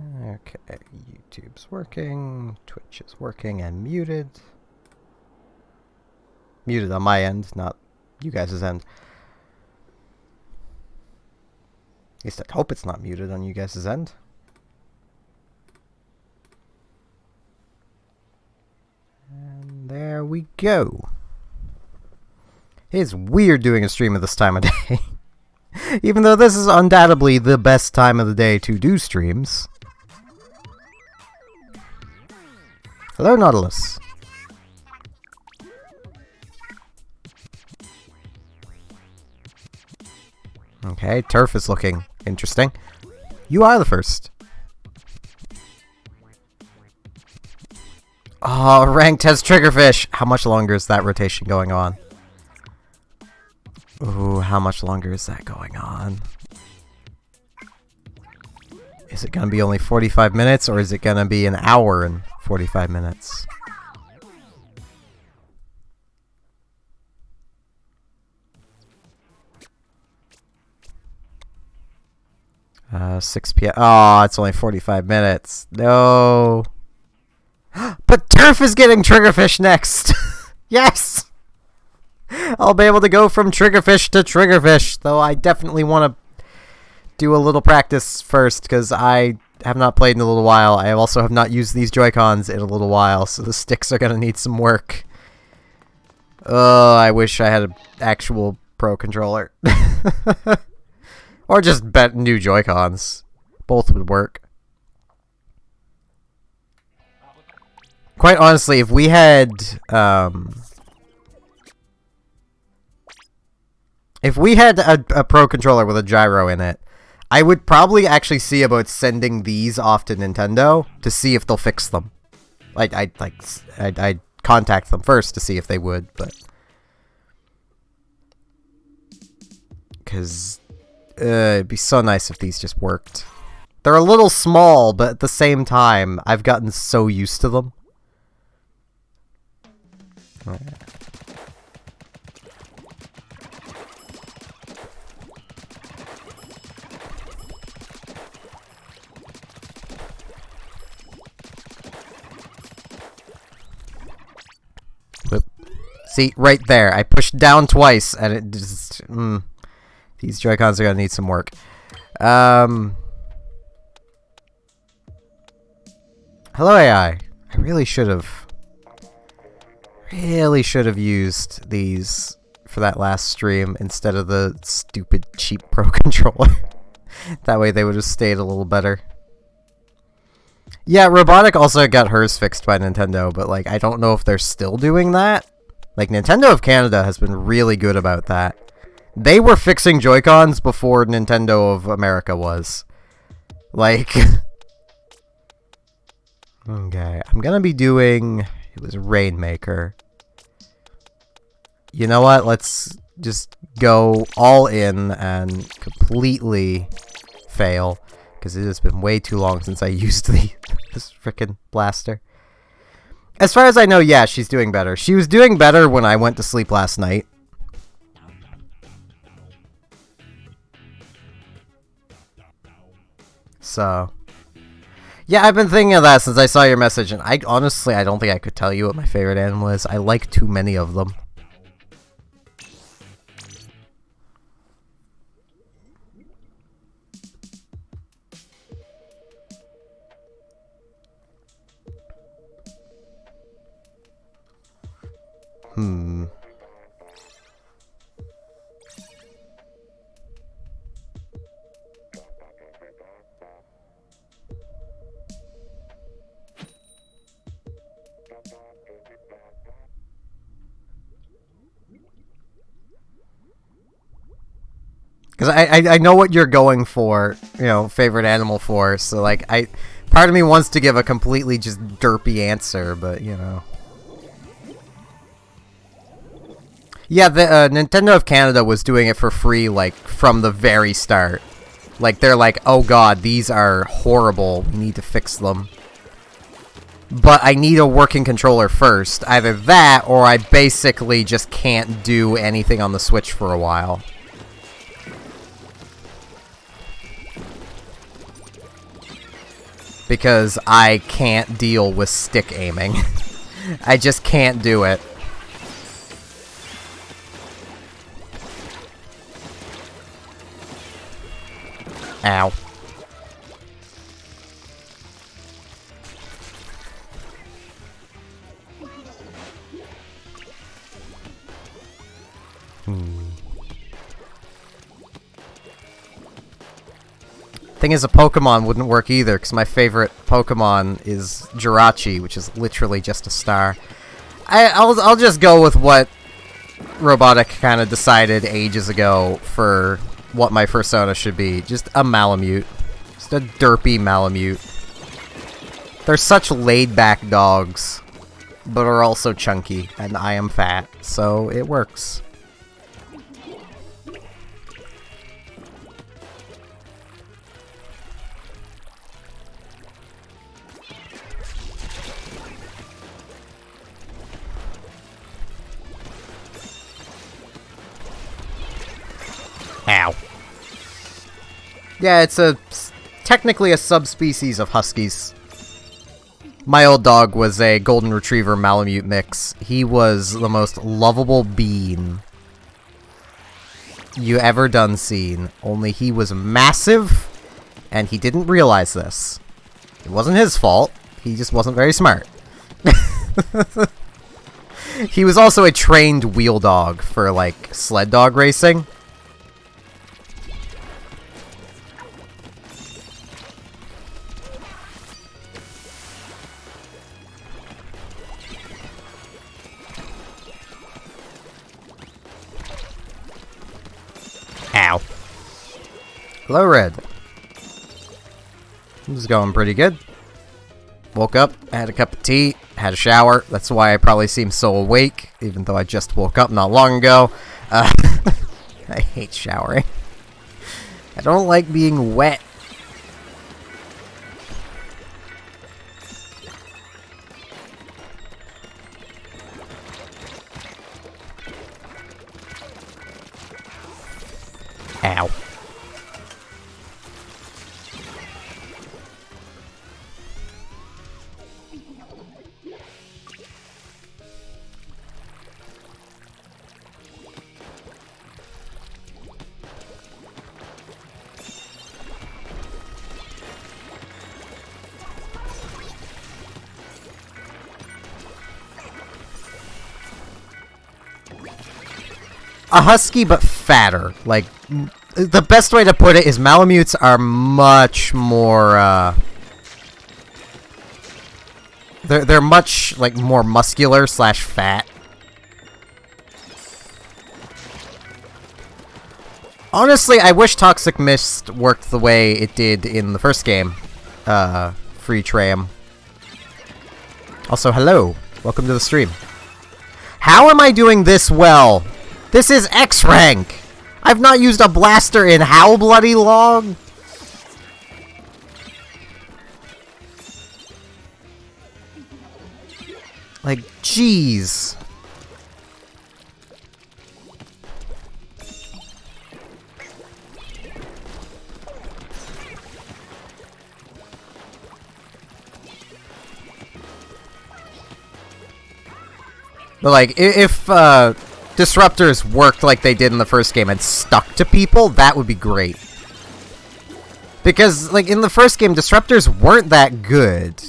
Okay, YouTube's working, Twitch is working and muted. Muted on my end, not you guys' end. At least I hope it's not muted on you guys' end. And there we go. It is weird doing a stream at this time of day. Even though this is undoubtedly the best time of the day to do streams. Hello, Nautilus. Okay, turf is looking interesting. You are the first. Oh, ranked has triggerfish. How much longer is that rotation going on? Ooh, how much longer is that going on? Is it gonna be only 45 minutes, or is it gonna be an hour and 45 minutes? 6 p.m. Oh, it's only 45 minutes. No. But turf is getting triggerfish next. Yes! I'll be able to go from triggerfish to triggerfish, though I definitely want to do a little practice first, because I have not played in a little while. I also have not used these Joy-Cons in a little while, so the sticks are going to need some work. Oh, I wish I had an actual Pro controller. Or just new Joy-Cons. Both would work. Quite honestly, if we had a Pro controller with a gyro in it, I would probably actually see about sending these off to Nintendo to see if they'll fix them. I'd contact them first to see if they would, but because it'd be so nice if these just worked. They're a little small, but at the same time, I've gotten so used to them. Okay. See, right there. I pushed down twice, and it just... These Joy-Cons are gonna need some work. Hello, AI. I really should have used these for that last stream instead of the stupid cheap Pro controller. That way they would have stayed a little better. Yeah, Robotic also got hers fixed by Nintendo, but like I don't know if they're still doing that. Like Nintendo of Canada has been really good about that. They were fixing Joy-Cons before Nintendo of America was. Like... Okay, I'm gonna be doing... It was Rainmaker. You know what? Let's just go all in and completely fail. Because it has been way too long since I used this frickin' blaster. As far as I know, yeah, she's doing better. She was doing better when I went to sleep last night. So, yeah, I've been thinking of that since I saw your message, and honestly, I don't think I could tell you what my favorite animal is. I like too many of them. Because I know what you're going for, you know, favorite animal for, so like, part of me wants to give a completely just derpy answer, but, you know. Yeah, the Nintendo of Canada was doing it for free, like, from the very start. Like, they're like, oh god, these are horrible, we need to fix them. But I need a working controller first. Either that, or I basically just can't do anything on the Switch for a while. because I can't deal with stick aiming. I just can't do it. Ow. Thing is, a Pokemon wouldn't work either, because my favorite Pokemon is Jirachi, which is literally just a star. I'll just go with what Robotic kind of decided ages ago for what my persona should be. Just a Malamute. Just a derpy Malamute. They're such laid-back dogs, but are also chunky, and I am fat, so it works. Ow. Yeah, it's technically a subspecies of Huskies. My old dog was a Golden Retriever Malamute mix. He was the most lovable bean you ever done seen. Only he was massive, and he didn't realize this. It wasn't his fault. He just wasn't very smart. He was also a trained wheel dog for, like, sled dog racing. Ow. Hello, Red. This is going pretty good. Woke up, had a cup of tea, had a shower. That's why I probably seem so awake, even though I just woke up not long ago. I hate showering. I don't like being wet. Ow. A husky, but fatter. Like, the best way to put it is Malamutes are much more, They're much, like, more muscular slash fat. Honestly, I wish Toxic Mist worked the way it did in the first game. Free Tram. Also, hello. Welcome to the stream. How am I doing this well? This is X rank! I've not used a blaster in how bloody long? Like, jeez. But, like, if, disruptors worked like they did in the first game and stuck to people, that would be great. Because, like, in the first game, disruptors weren't that good.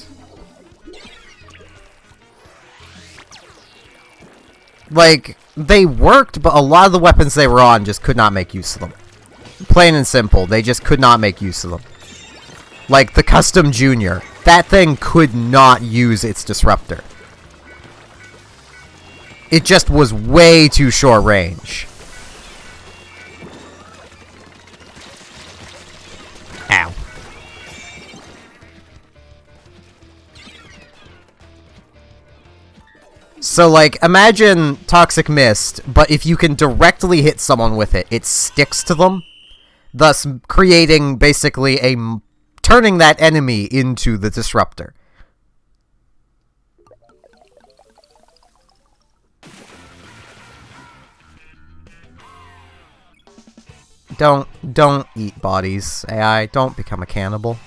Like, they worked, but a lot of the weapons they were on just could not make use of them. Plain and simple, they just could not make use of them. Like, the Custom Junior. That thing could not use its disruptor. It just was way too short range. Ow. So, like, imagine Toxic Mist, but if you can directly hit someone with it, it sticks to them, thus creating, basically, turning that enemy into the disruptor. Don't eat bodies, AI. Don't become a cannibal.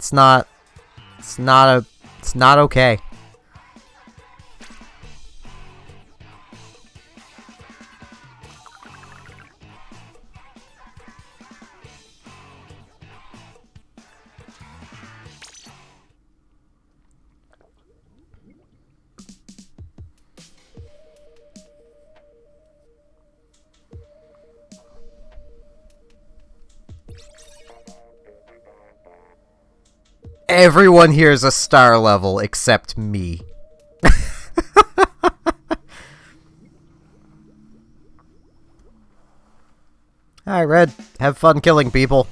It's not okay. Everyone here is a star level except me. Alright, Red. Have fun killing people.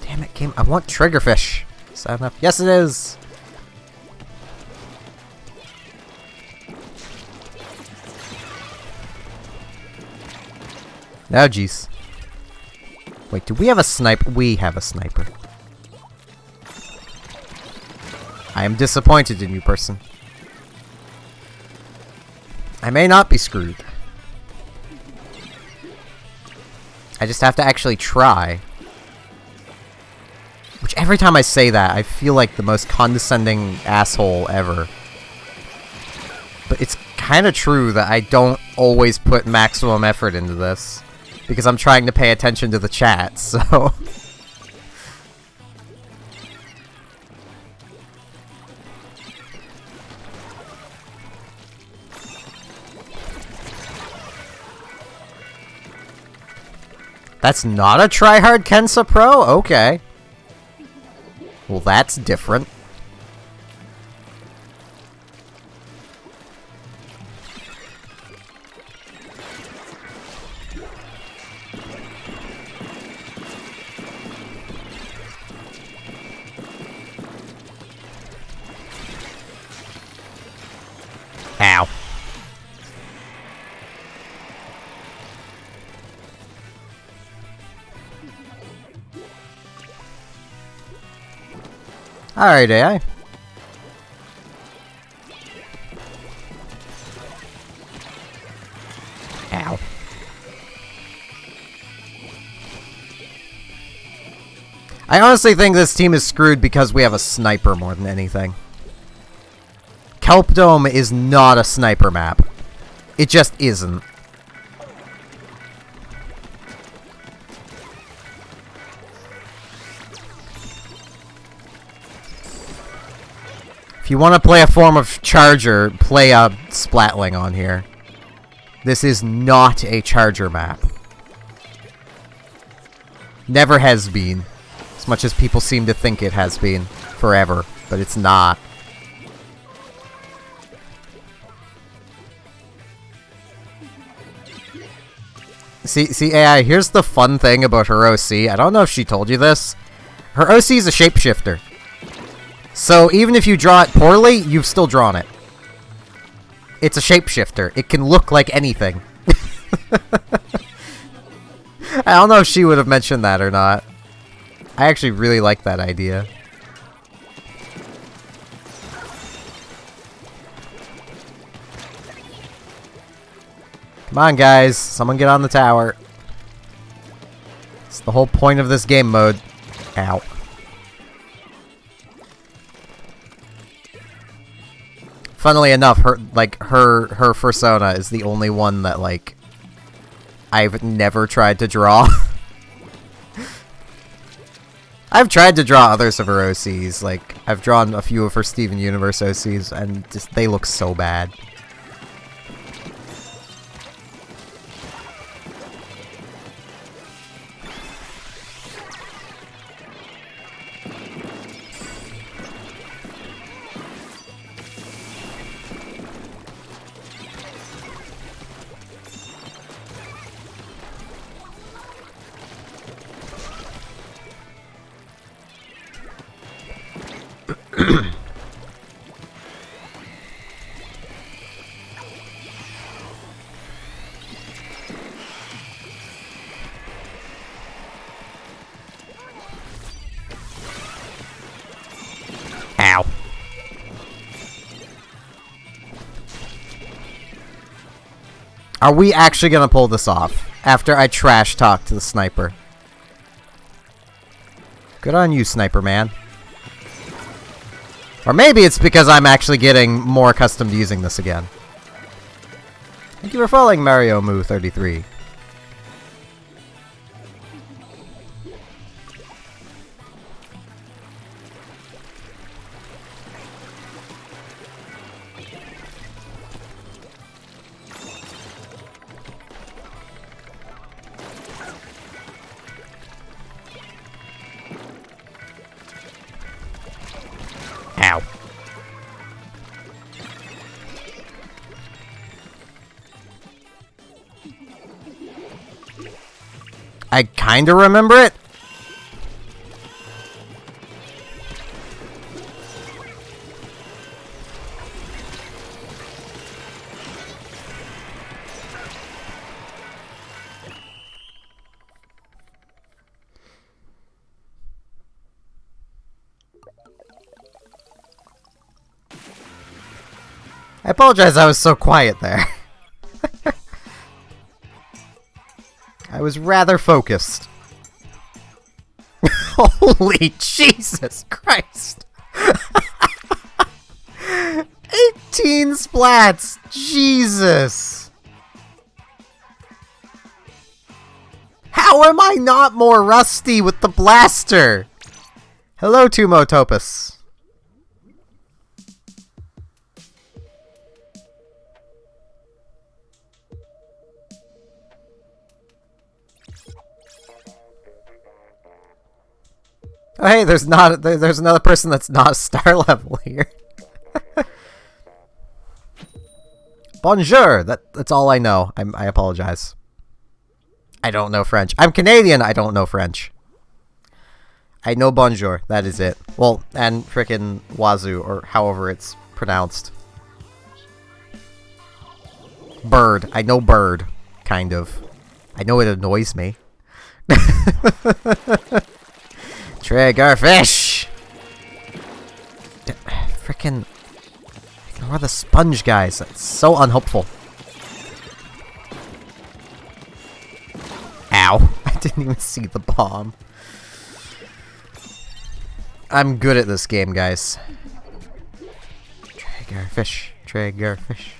Damn it, game. I want triggerfish. Is that enough? Yes, it is. Oh, jeez. Wait, do we have a sniper? We have a sniper. I am disappointed in you, person. I may not be screwed. I just have to actually try. Which, every time I say that, I feel like the most condescending asshole ever. But it's kind of true that I don't always put maximum effort into this. Because I'm trying to pay attention to the chat, so... That's not a tryhard Kensa Pro? Okay. Well, that's different. Ow. Alright, AI. Ow. I honestly think this team is screwed because we have a sniper more than anything. Kelp Dome is not a sniper map. It just isn't. If you want to play a form of charger, play a Splatling on here. This is not a charger map. Never has been. As much as people seem to think it has been forever, but it's not. See, AI, here's the fun thing about her OC. I don't know if she told you this. Her OC is a shapeshifter. So even if you draw it poorly, you've still drawn it. It's a shapeshifter. It can look like anything. I don't know if she would have mentioned that or not. I actually really like that idea. Come on, guys. Someone get on the tower. It's the whole point of this game mode. Ow. Funnily enough, her persona is the only one that, like, I've never tried to draw. I've tried to draw others of her OCs. Like, I've drawn a few of her Steven Universe OCs, and just, they look so bad. Ow. Are we actually gonna pull this off after I trash talk to the sniper? Good on you, sniper man. Or maybe it's because I'm actually getting more accustomed to using this again. Thank you for following Mario Moo 33. Ow. I kinda remember it. I apologize, I was so quiet there. I was rather focused. Holy Jesus Christ! 18 splats! Jesus! How am I not more rusty with the blaster? Hello, Tumotopus. Oh, hey, there's another person that's not star level here. Bonjour. That's all I know. I apologize. I don't know French. I'm Canadian. I don't know French. I know bonjour. That is it. Well, and frickin' wazoo, or however it's pronounced. Bird. I know bird. Kind of. I know it annoys me. Triggerfish! Frickin'... Ignore the sponge guys. That's so unhelpful. Ow. I didn't even see the bomb. I'm good at this game, guys. Triggerfish. Triggerfish.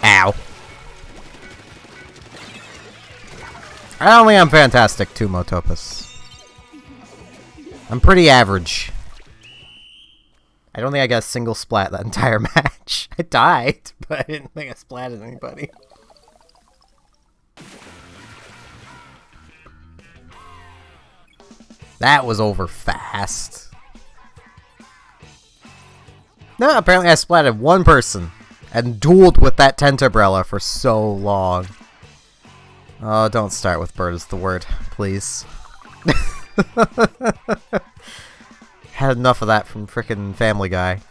Ow. I don't think I'm fantastic, Tumotopus. I'm pretty average. I don't think I got a single splat that entire match. I died, but I didn't think I splatted anybody. That was over fast. No, apparently I splatted one person and dueled with that Tenterbrella for so long. Oh, don't start with bird is the word, please. Had enough of that from frickin' Family Guy.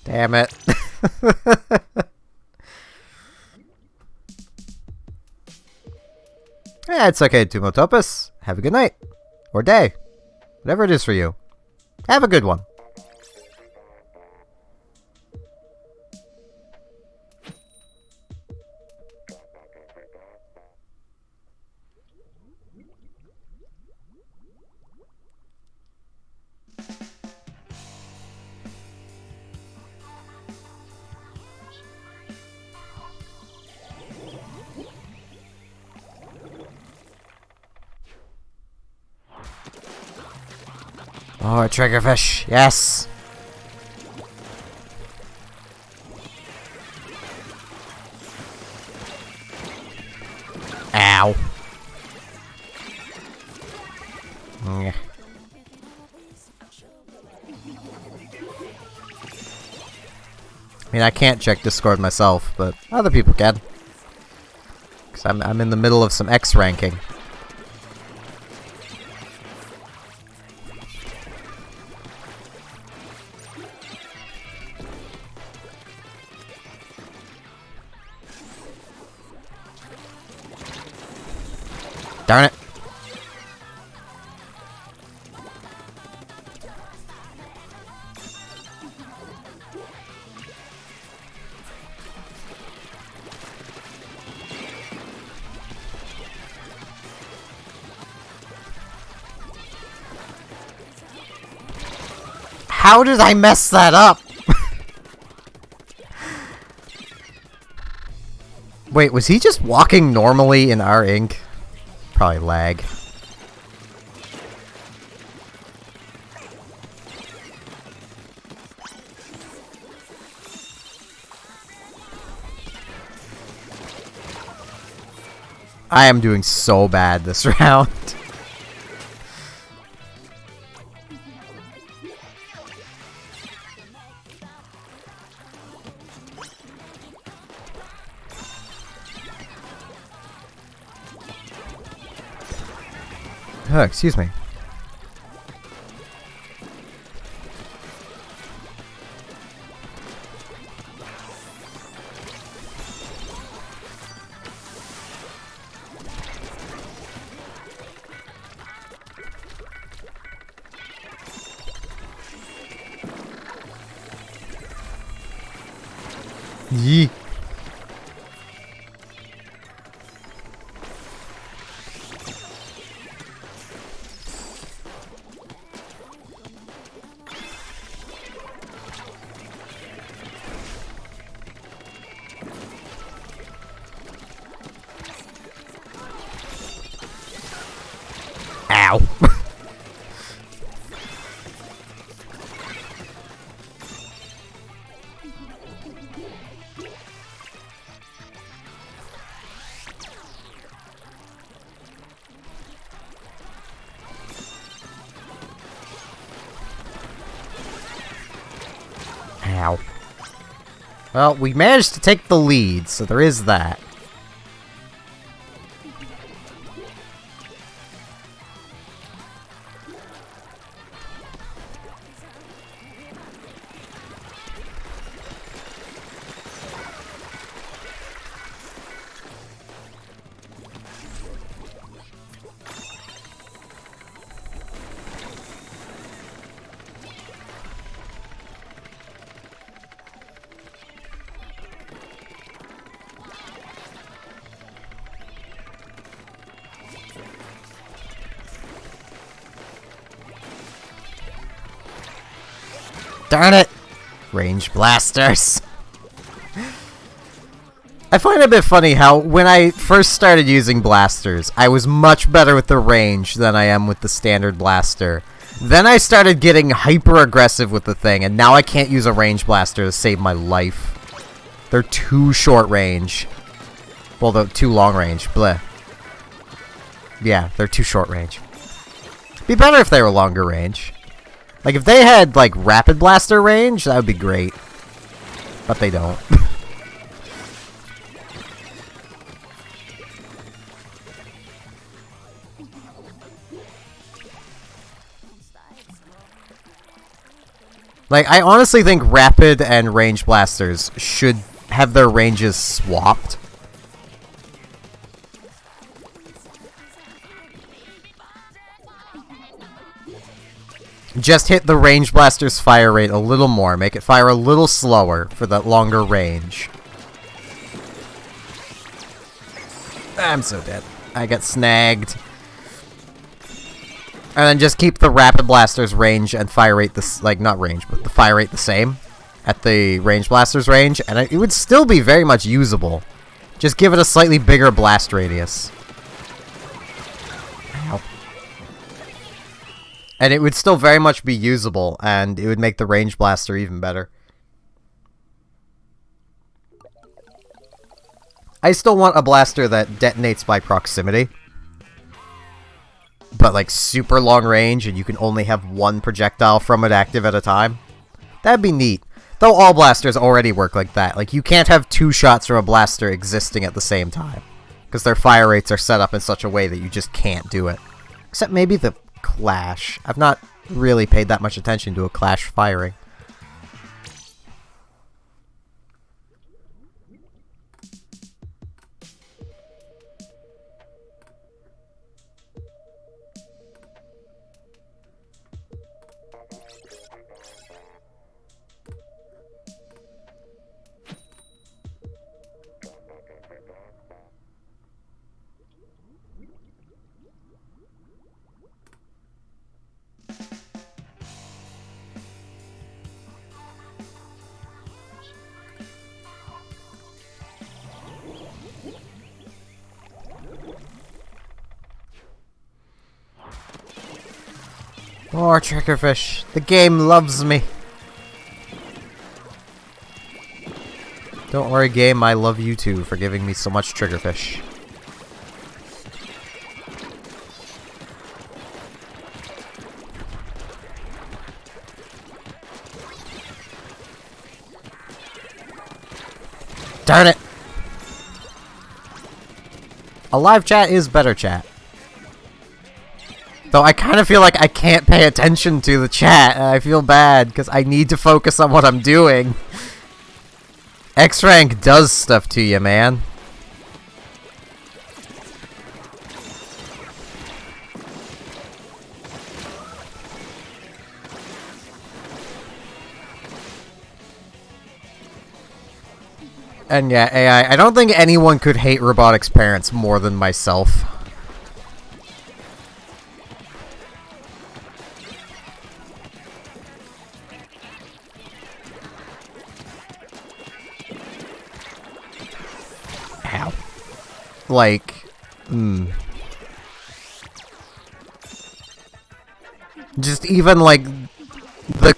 Damn it. Yeah, it's okay, Tumotopus. Have a good night. Or day. Whatever it is for you. Have a good one. Oh, a triggerfish. Yes. mean, I can't check Discord myself, but other people can. Because I'm in the middle of some X ranking. Darn it. How did I mess that up? Wait, was he just walking normally in our ink? Probably lag. I am doing so bad this round. Oh, excuse me. Yee. Ow. Ow. Well, we managed to take the lead, so there is that. Darn it! Range blasters. I find it a bit funny how when I first started using blasters, I was much better with the range than I am with the standard blaster. Then I started getting hyper aggressive with the thing, and now I can't use a range blaster to save my life. They're too short range. Well, they're too long range. Bleh. Yeah, they're too short range. Be better if they were longer range. Like, if they had, like, rapid blaster range, that would be great. But they don't. Like, I honestly think rapid and range blasters should have their ranges swapped. Just hit the range blaster's fire rate a little more. Make it fire a little slower for that longer range. I'm so dead. I got snagged. And then just keep the rapid blaster's range and fire rate this, like, not range, but the fire rate the same at the range blaster's range, and it would still be very much usable. Just give it a slightly bigger blast radius. Ow. And it would still very much be usable, and it would make the range blaster even better. I still want a blaster that detonates by proximity. But like super long range, and you can only have one projectile from it active at a time. That'd be neat. Though all blasters already work like that. Like, you can't have two shots from a blaster existing at the same time. Because their fire rates are set up in such a way that you just can't do it. Except maybe the Clash. I've not really paid that much attention to a Clash firing. More triggerfish. The game loves me. Don't worry, game. I love you too for giving me so much triggerfish. Darn it! A live chat is better chat. Though I kind of feel like I can't pay attention to the chat, and I feel bad, because I need to focus on what I'm doing. X-Rank does stuff to you, man. And yeah, AI, I don't think anyone could hate Robotics' parents more than myself. Ow. Like, just even, like, the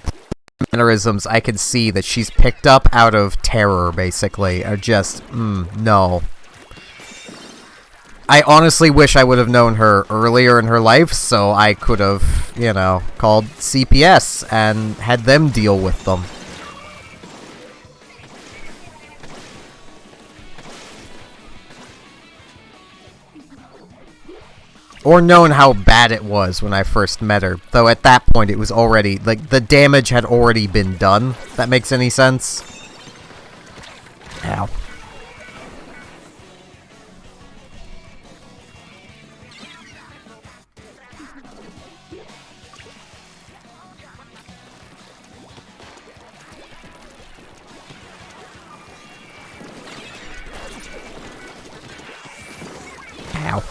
mannerisms I can see that she's picked up out of Terror, basically, are just, no. I honestly wish I would have known her earlier in her life, so I could have, you know, called CPS and had them deal with them. Or known how bad it was when I first met her. Though at that point it was already, like, the damage had already been done. If that makes any sense. Ow. Ow.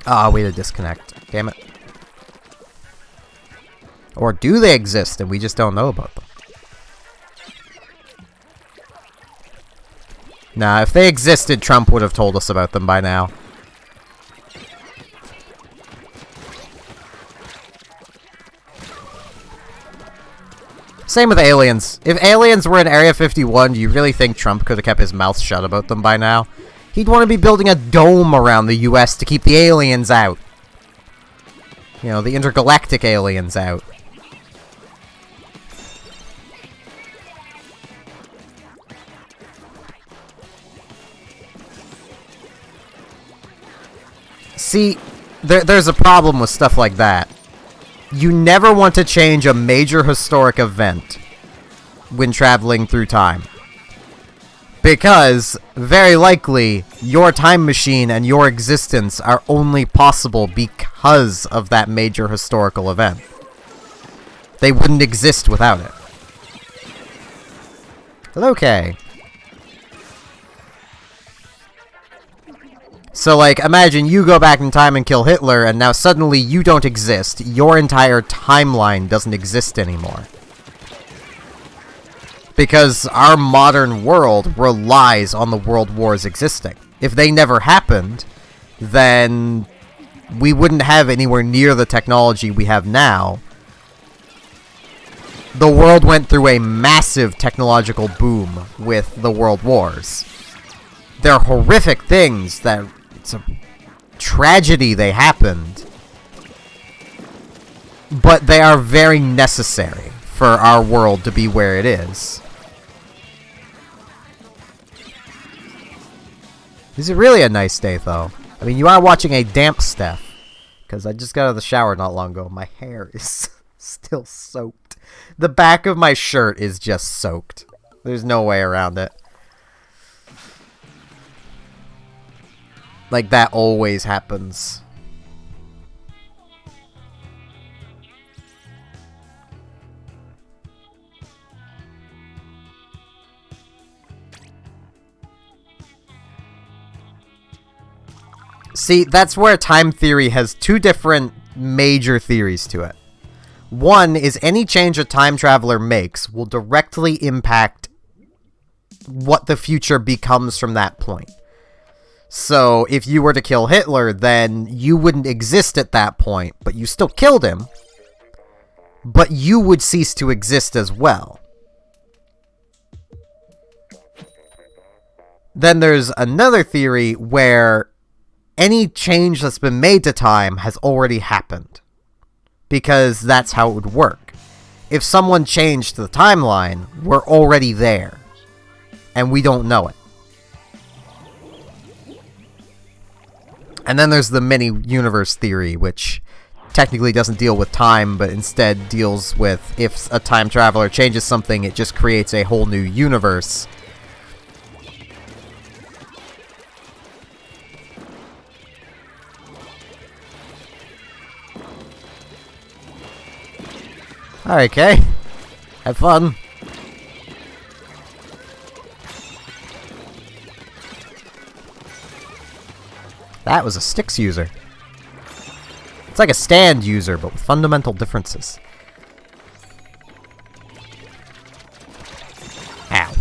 Ah, way to disconnect. Damn it. Or do they exist and we just don't know about them? Nah, if they existed, Trump would have told us about them by now. Same with aliens. If aliens were in Area 51, do you really think Trump could have kept his mouth shut about them by now? He'd want to be building a dome around the US to keep the aliens out. You know, the intergalactic aliens out. See, there's a problem with stuff like that. You never want to change a major historic event when traveling through time. Because, very likely, your time machine and your existence are only possible because of that major historical event. They wouldn't exist without it. Hello, Kay. So, like, imagine you go back in time and kill Hitler, and now suddenly you don't exist. Your entire timeline doesn't exist anymore. Because our modern world relies on the world wars existing. If they never happened, then we wouldn't have anywhere near the technology we have now. The world went through a massive technological boom with the world wars. They're horrific things that... It's a tragedy they happened. But they are very necessary for our world to be where it is. This is really a nice day, though. I mean, you are watching a damp Steph. Because I just got out of the shower not long ago. My hair is still soaked. The back of my shirt is just soaked. There's no way around it. Like, that always happens. See, that's where time theory has two different major theories to it. One is any change a time traveler makes will directly impact what the future becomes from that point. So, if you were to kill Hitler, then you wouldn't exist at that point, but you still killed him. But you would cease to exist as well. Then there's another theory where any change that's been made to time has already happened. Because that's how it would work. If someone changed the timeline, we're already there. And we don't know it. And then there's the many-universe theory, which technically doesn't deal with time, but instead deals with if a time traveler changes something, it just creates a whole new universe. Alright, Kay. Have fun. That was a Styx user. It's like a stand user, but with fundamental differences. Ow.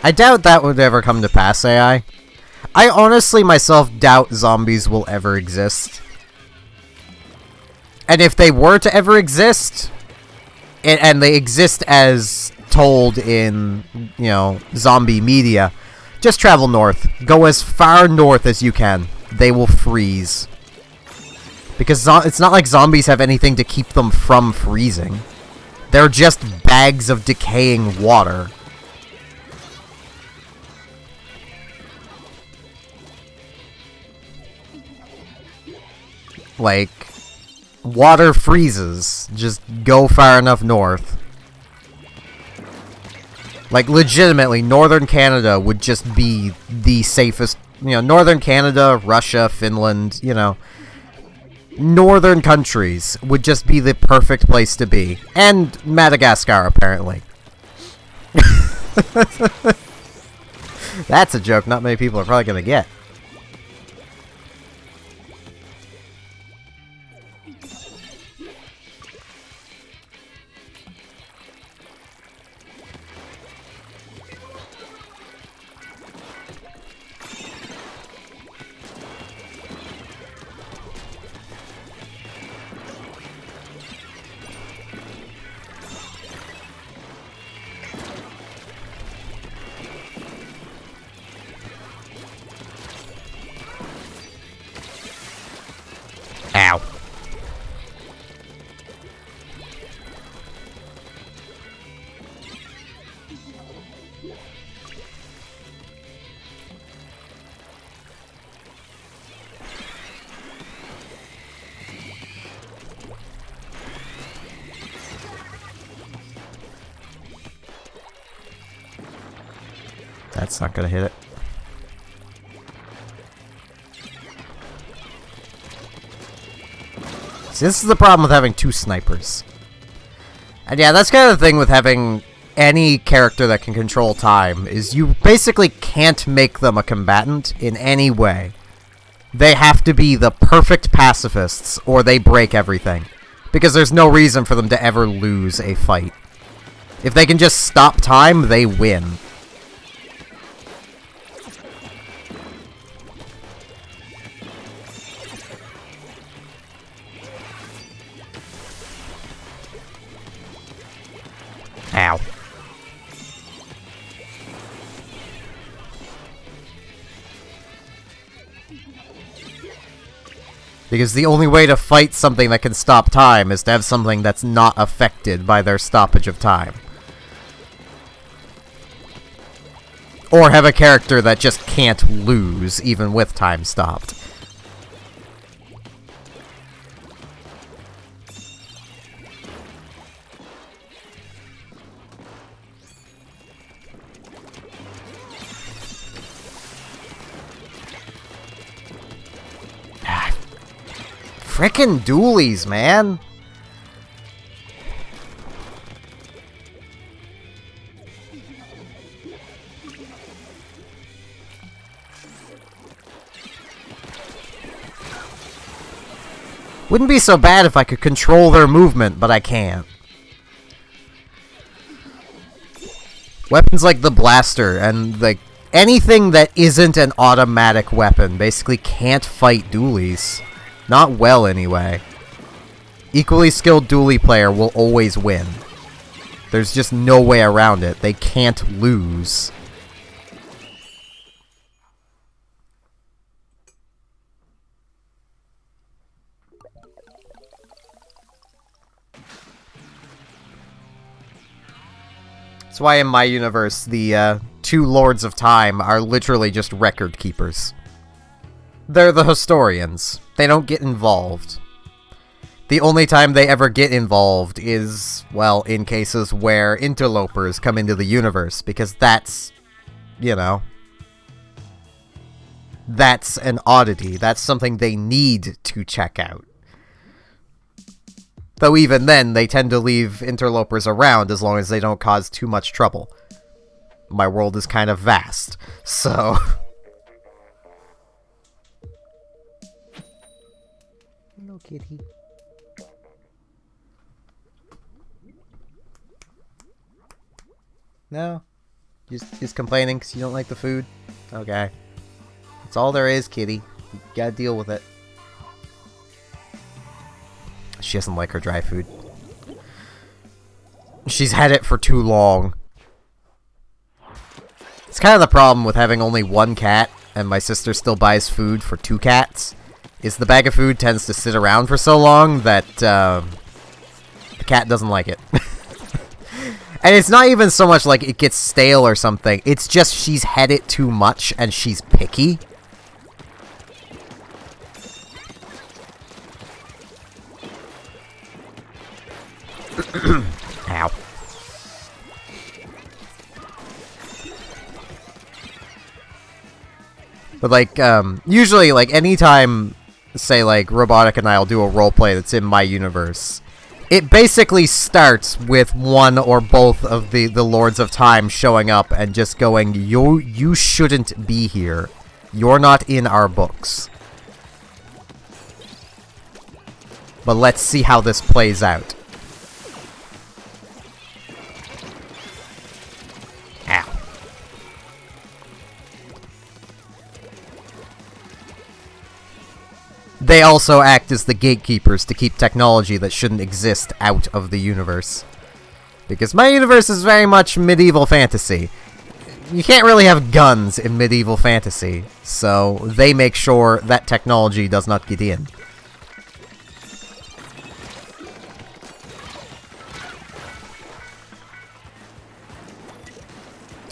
I doubt that would ever come to pass, AI. I honestly myself doubt zombies will ever exist. And if they were to ever exist, and they exist as told in, you know, zombie media, just travel north. Go as far north as you can. They will freeze. Because it's not like zombies have anything to keep them from freezing. They're just bags of decaying water. Like, water freezes. Just go far enough north. Like, legitimately, northern Canada would just be the safest. You know, northern Canada, Russia, Finland, you know. Northern countries would just be the perfect place to be. And Madagascar, apparently. That's a joke not many people are probably going to get. Ow. That's not gonna hit it. See, this is the problem with having two snipers. And yeah, that's kind of the thing with having any character that can control time, is you basically can't make them a combatant in any way. They have to be the perfect pacifists, or they break everything. Because there's no reason for them to ever lose a fight. If they can just stop time, they win. Ow. Because the only way to fight something that can stop time is to have something that's not affected by their stoppage of time. Or have a character that just can't lose, even with time stopped. Frickin' dualies, man! Wouldn't be so bad if I could control their movement, but I can't. Weapons like the blaster and, like, anything that isn't an automatic weapon basically can't fight dualies. Not well, anyway. Equally skilled dually player will always win. There's just no way around it. They can't lose. That's why in my universe, the two Lords of Time are literally just record keepers. They're the historians. They don't get involved. The only time they ever get involved is, well, in cases where interlopers come into the universe, because that's, you know, that's an oddity. That's something they need to check out. Though even then, they tend to leave interlopers around as long as they don't cause too much trouble. My world is kind of vast, so... Hello, kitty. No? Just complaining because you don't like the food? Okay. That's all there is, kitty. You gotta deal with it. She doesn't like her dry food. She's had it for too long. It's kind of the problem with having only one cat, and my sister still buys food for 2 cats, is the bag of food tends to sit around for so long that the cat doesn't like it. And it's not even so much like it gets stale or something, it's just she's had it too much and she's picky. Ow. But, like, usually, like, anytime, say, like, Robotic and I'll do a roleplay that's in my universe, it basically starts with one or both of the Lords of Time showing up and just going, you shouldn't be here. You're not in our books. But let's see how this plays out. Ow. They also act as the gatekeepers to keep technology that shouldn't exist out of the universe. Because my universe is very much medieval fantasy. You can't really have guns in medieval fantasy, so they make sure that technology does not get in.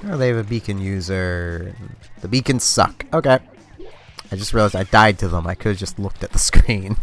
Oh, they have a beacon user. The beacons suck. Okay. I just realized I died to them. I could have just looked at the screen.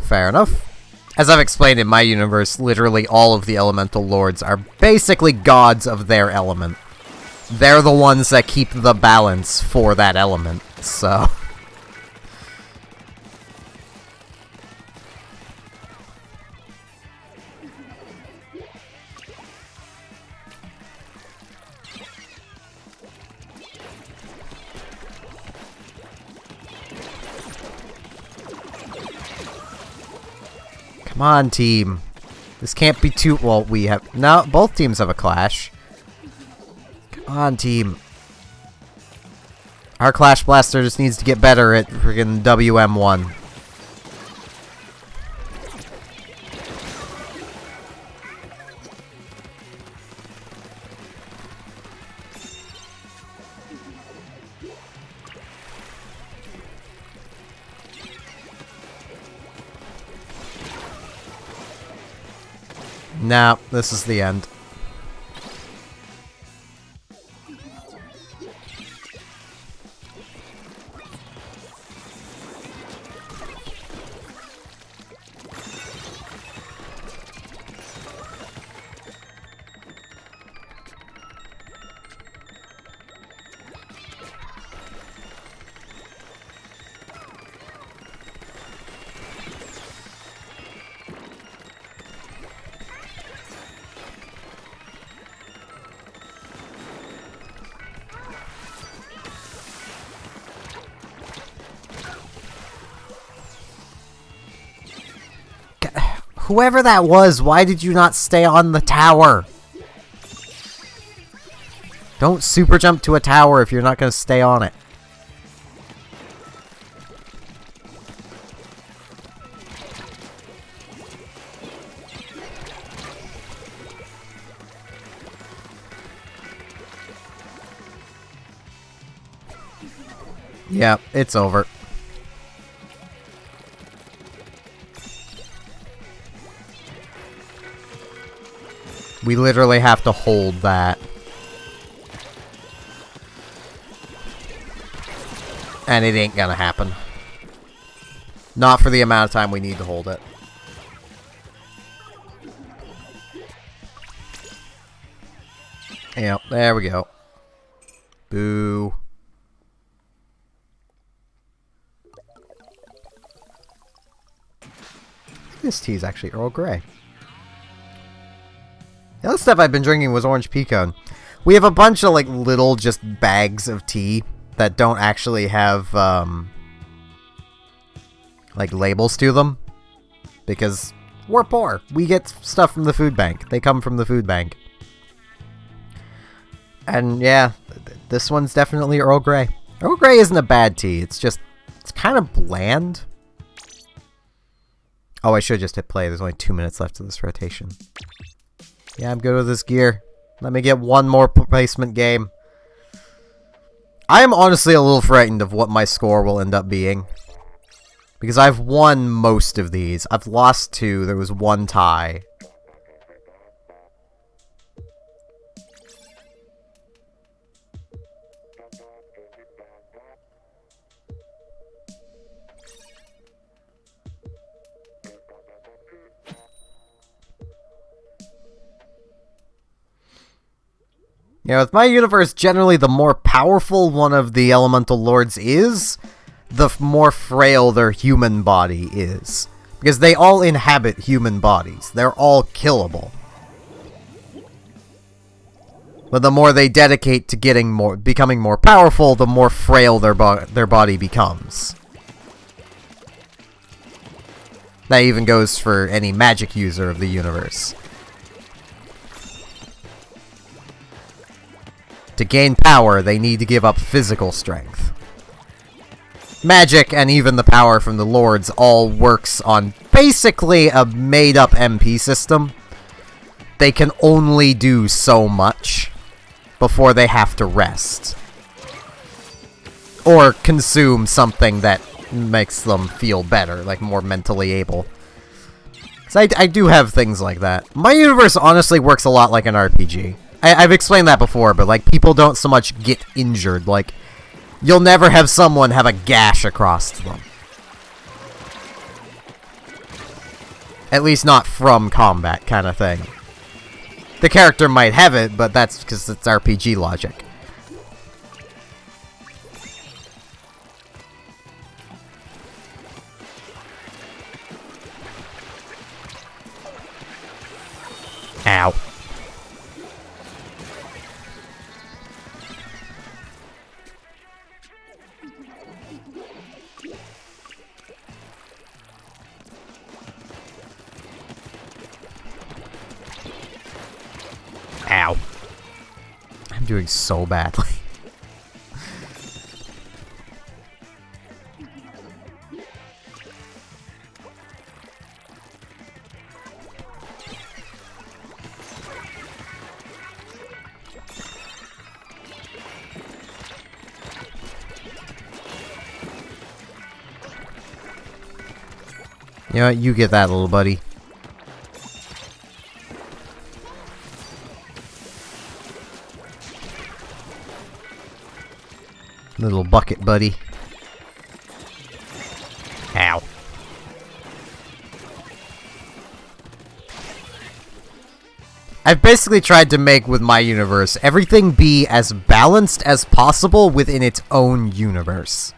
Fair enough. As I've explained in my universe, literally all of the elemental lords are basically gods of their element. They're the ones that keep the balance for that element, so... Come on, team. This can't be too... Well, we have... No, both teams have a clash. Come on, team. Our Clash Blaster just needs to get better at friggin' WM1. Nah, this is the end. Whoever that was, why did you not stay on the tower? Don't super jump to a tower if you're not going to stay on it. Yeah, it's over. We literally have to hold that. And it ain't gonna happen. Not for the amount of time we need to hold it. Yep, there we go. Boo. This tea is actually Earl Grey. The other stuff I've been drinking was orange pecan. We have a bunch of, like, little just bags of tea that don't actually have, like, labels to them. Because we're poor. We get stuff from the food bank. They come from the food bank. And, yeah, this one's definitely Earl Grey. Earl Grey isn't a bad tea. It's just, it's kind of bland. Oh, I should just hit play. There's only 2 minutes left of this rotation. Yeah, I'm good with this gear. Let me get one more placement game. I am honestly a little frightened of what my score will end up being. Because I've won most of these. I've lost 2. There was 1 tie. You know, with my universe, generally the more powerful one of the elemental lords is, the more frail their human body is. Because they all inhabit human bodies. They're all killable. But the more they dedicate to becoming more powerful, the more frail their body becomes. That even goes for any magic user of the universe. To gain power, they need to give up physical strength. Magic, and even the power from the lords, all works on basically a made-up MP system. They can only do so much before they have to rest. Or consume something that makes them feel better, like more mentally able. So I do have things like that. My universe honestly works a lot like an RPG. I've explained that before, but, like, people don't so much get injured. Like, you'll never have someone have a gash across them. At least not from combat, kind of thing. The character might have it, but that's because it's RPG logic. Ow. Ow. I'm doing so badly. You know what? You get that, little buddy. Little bucket buddy. Ow. I've basically tried to make, with my universe, everything be as balanced as possible within its own universe.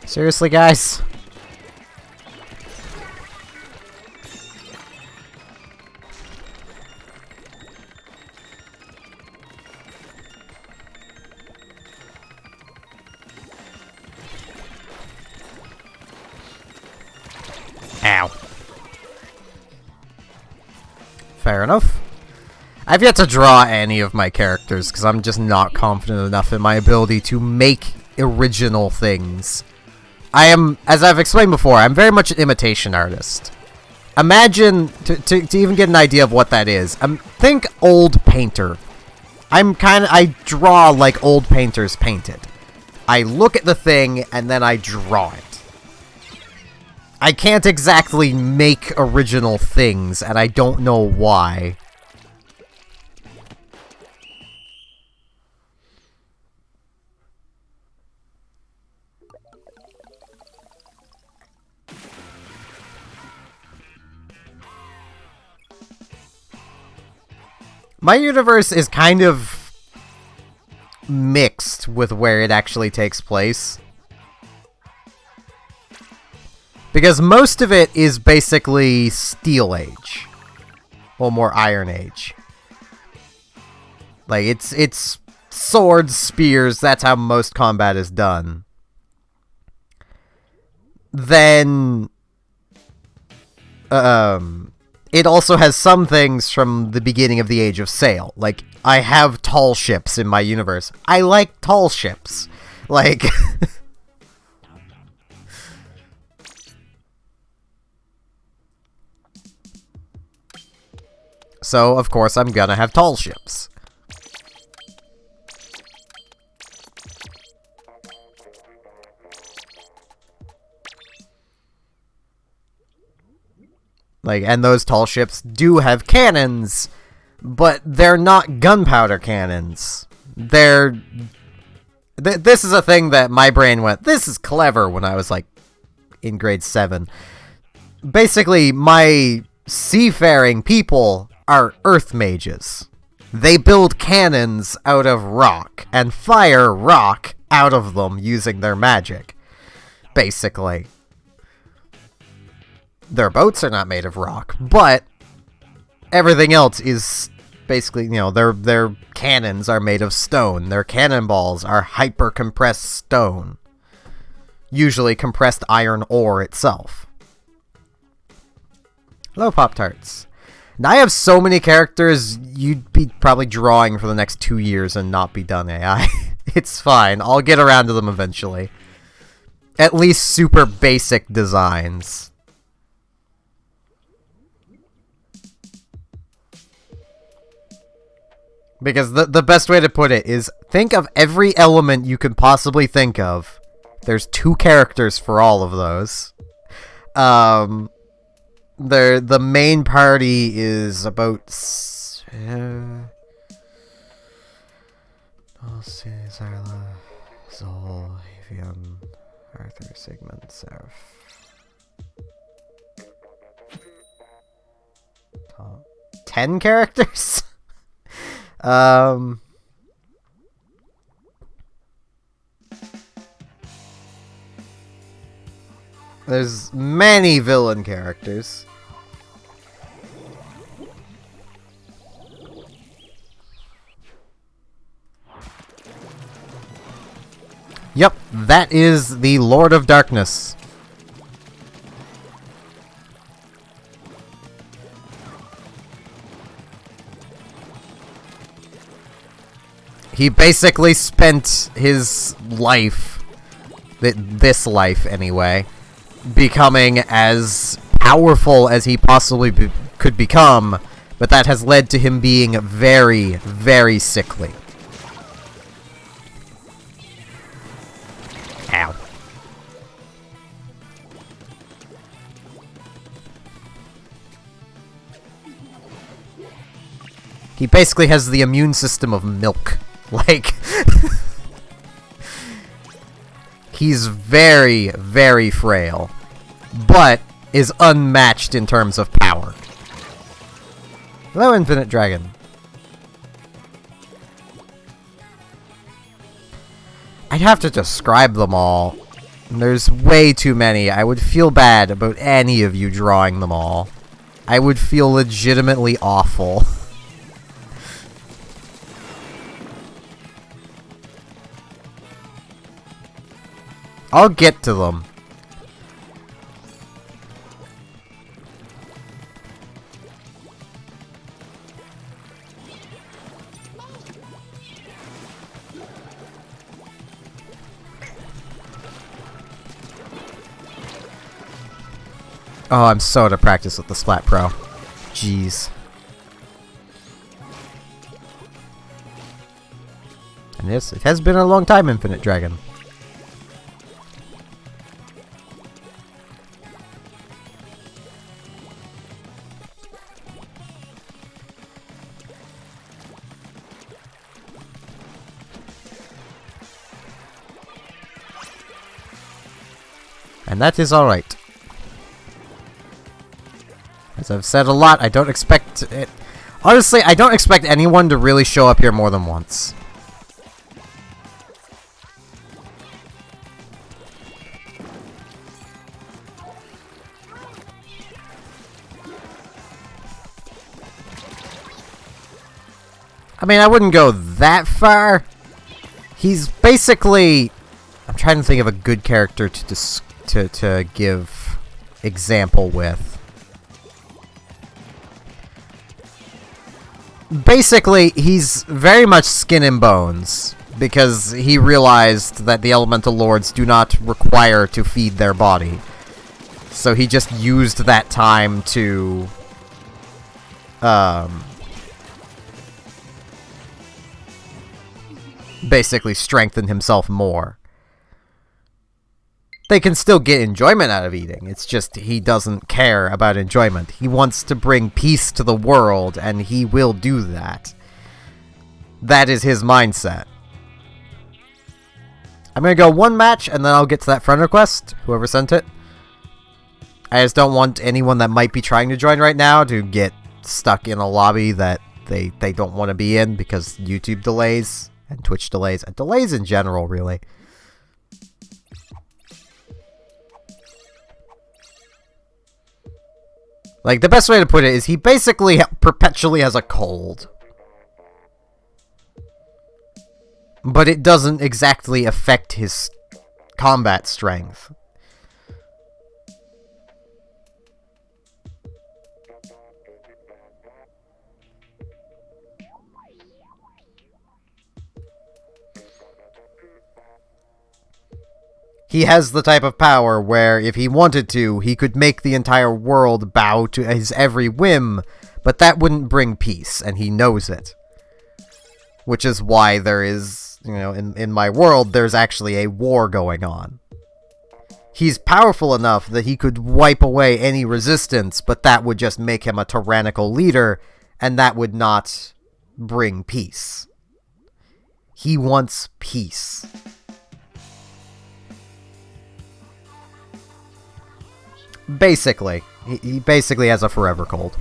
Seriously, guys? Ow. Fair enough. I've yet to draw any of my characters because I'm just not confident enough in my ability to make original things. I am, as I've explained before, I'm very much an imitation artist. Imagine, to even get an idea of what that is, think old painter. I draw like old painters painted. I look at the thing, and then I draw it. I can't exactly make original things, and I don't know why. My universe is kind of mixed with where it actually takes place. Because most of it is basically Steel Age. Or more Iron Age. Like, it's swords, spears, that's how most combat is done. Then... it also has some things from the beginning of the Age of Sail. Like, I have tall ships in my universe. I like tall ships. Like... So, of course, I'm gonna have tall ships. Like, and those tall ships do have cannons, but they're not gunpowder cannons. They're... this is a thing that my brain went, this is clever, when I was, like, in grade 7. Basically, my seafaring people are earth mages. They build cannons out of rock, and fire rock out of them using their magic. Basically. Their boats are not made of rock, but everything else is basically, you know, their cannons are made of stone. Their cannonballs are hyper-compressed stone. Usually compressed iron ore itself. Hello, Pop-Tarts. Now I have so many characters, you'd be probably drawing for the next 2 years and not be done, AI. It's fine. I'll get around to them eventually. At least super basic designs. Because the best way to put it is, think of every element you can possibly think of. There's 2 characters for all of those. The main party is about... Zarla, Zol, Avian, Arthur, Sigmund, Seraph. 10 characters? There's many villain characters. Yep, that is the Lord of Darkness. He basically spent his life, this life anyway, becoming as powerful as he possibly could become, but that has led to him being very, very sickly. Ow. He basically has the immune system of milk. Like, he's very, very frail, but is unmatched in terms of power. Hello, Infinite Dragon. I'd have to describe them all. There's way too many. I would feel bad about any of you drawing them all. I would feel legitimately awful. I'll get to them. Oh, I'm so out of practice with the Splat Pro. Jeez. And yes, it has been a long time, Infinite Dragon. And that is alright. As I've said a lot, I don't expect it... Honestly, I don't expect anyone to really show up here more than once. I mean, I wouldn't go that far. He's basically... I'm trying to think of a good character to give example with. Basically, he's very much skin and bones, because he realized that the Elemental Lords do not require to feed their body. So he just used that time to... basically strengthen himself more. They can still get enjoyment out of eating. It's just he doesn't care about enjoyment. He wants to bring peace to the world, and he will do that. That is his mindset. I'm going to go one match, and then I'll get to that friend request, whoever sent it. I just don't want anyone that might be trying to join right now to get stuck in a lobby that they don't want to be in because YouTube delays and Twitch delays, and delays in general, really. Like, the best way to put it is he basically perpetually has a cold. But it doesn't exactly affect his combat strength. He has the type of power where, if he wanted to, he could make the entire world bow to his every whim, but that wouldn't bring peace, and he knows it. Which is why there is, you know, in my world, there's actually a war going on. He's powerful enough that he could wipe away any resistance, but that would just make him a tyrannical leader, and that would not bring peace. He wants peace. Basically. He basically has a forever cold.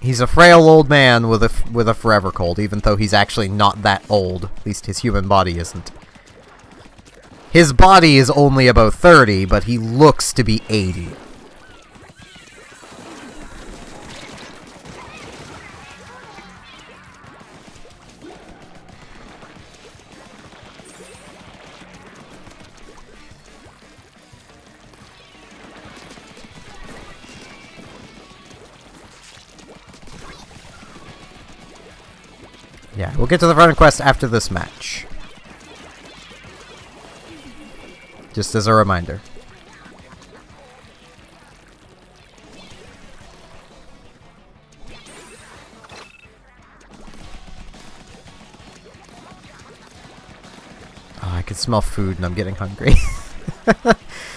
He's a frail old man with a forever cold, even though he's actually not that old. At least his human body isn't. His body is only about 30, but he looks to be 80. Yeah, we'll get to the front quest after this match. Just as a reminder. Oh, I can smell food and I'm getting hungry.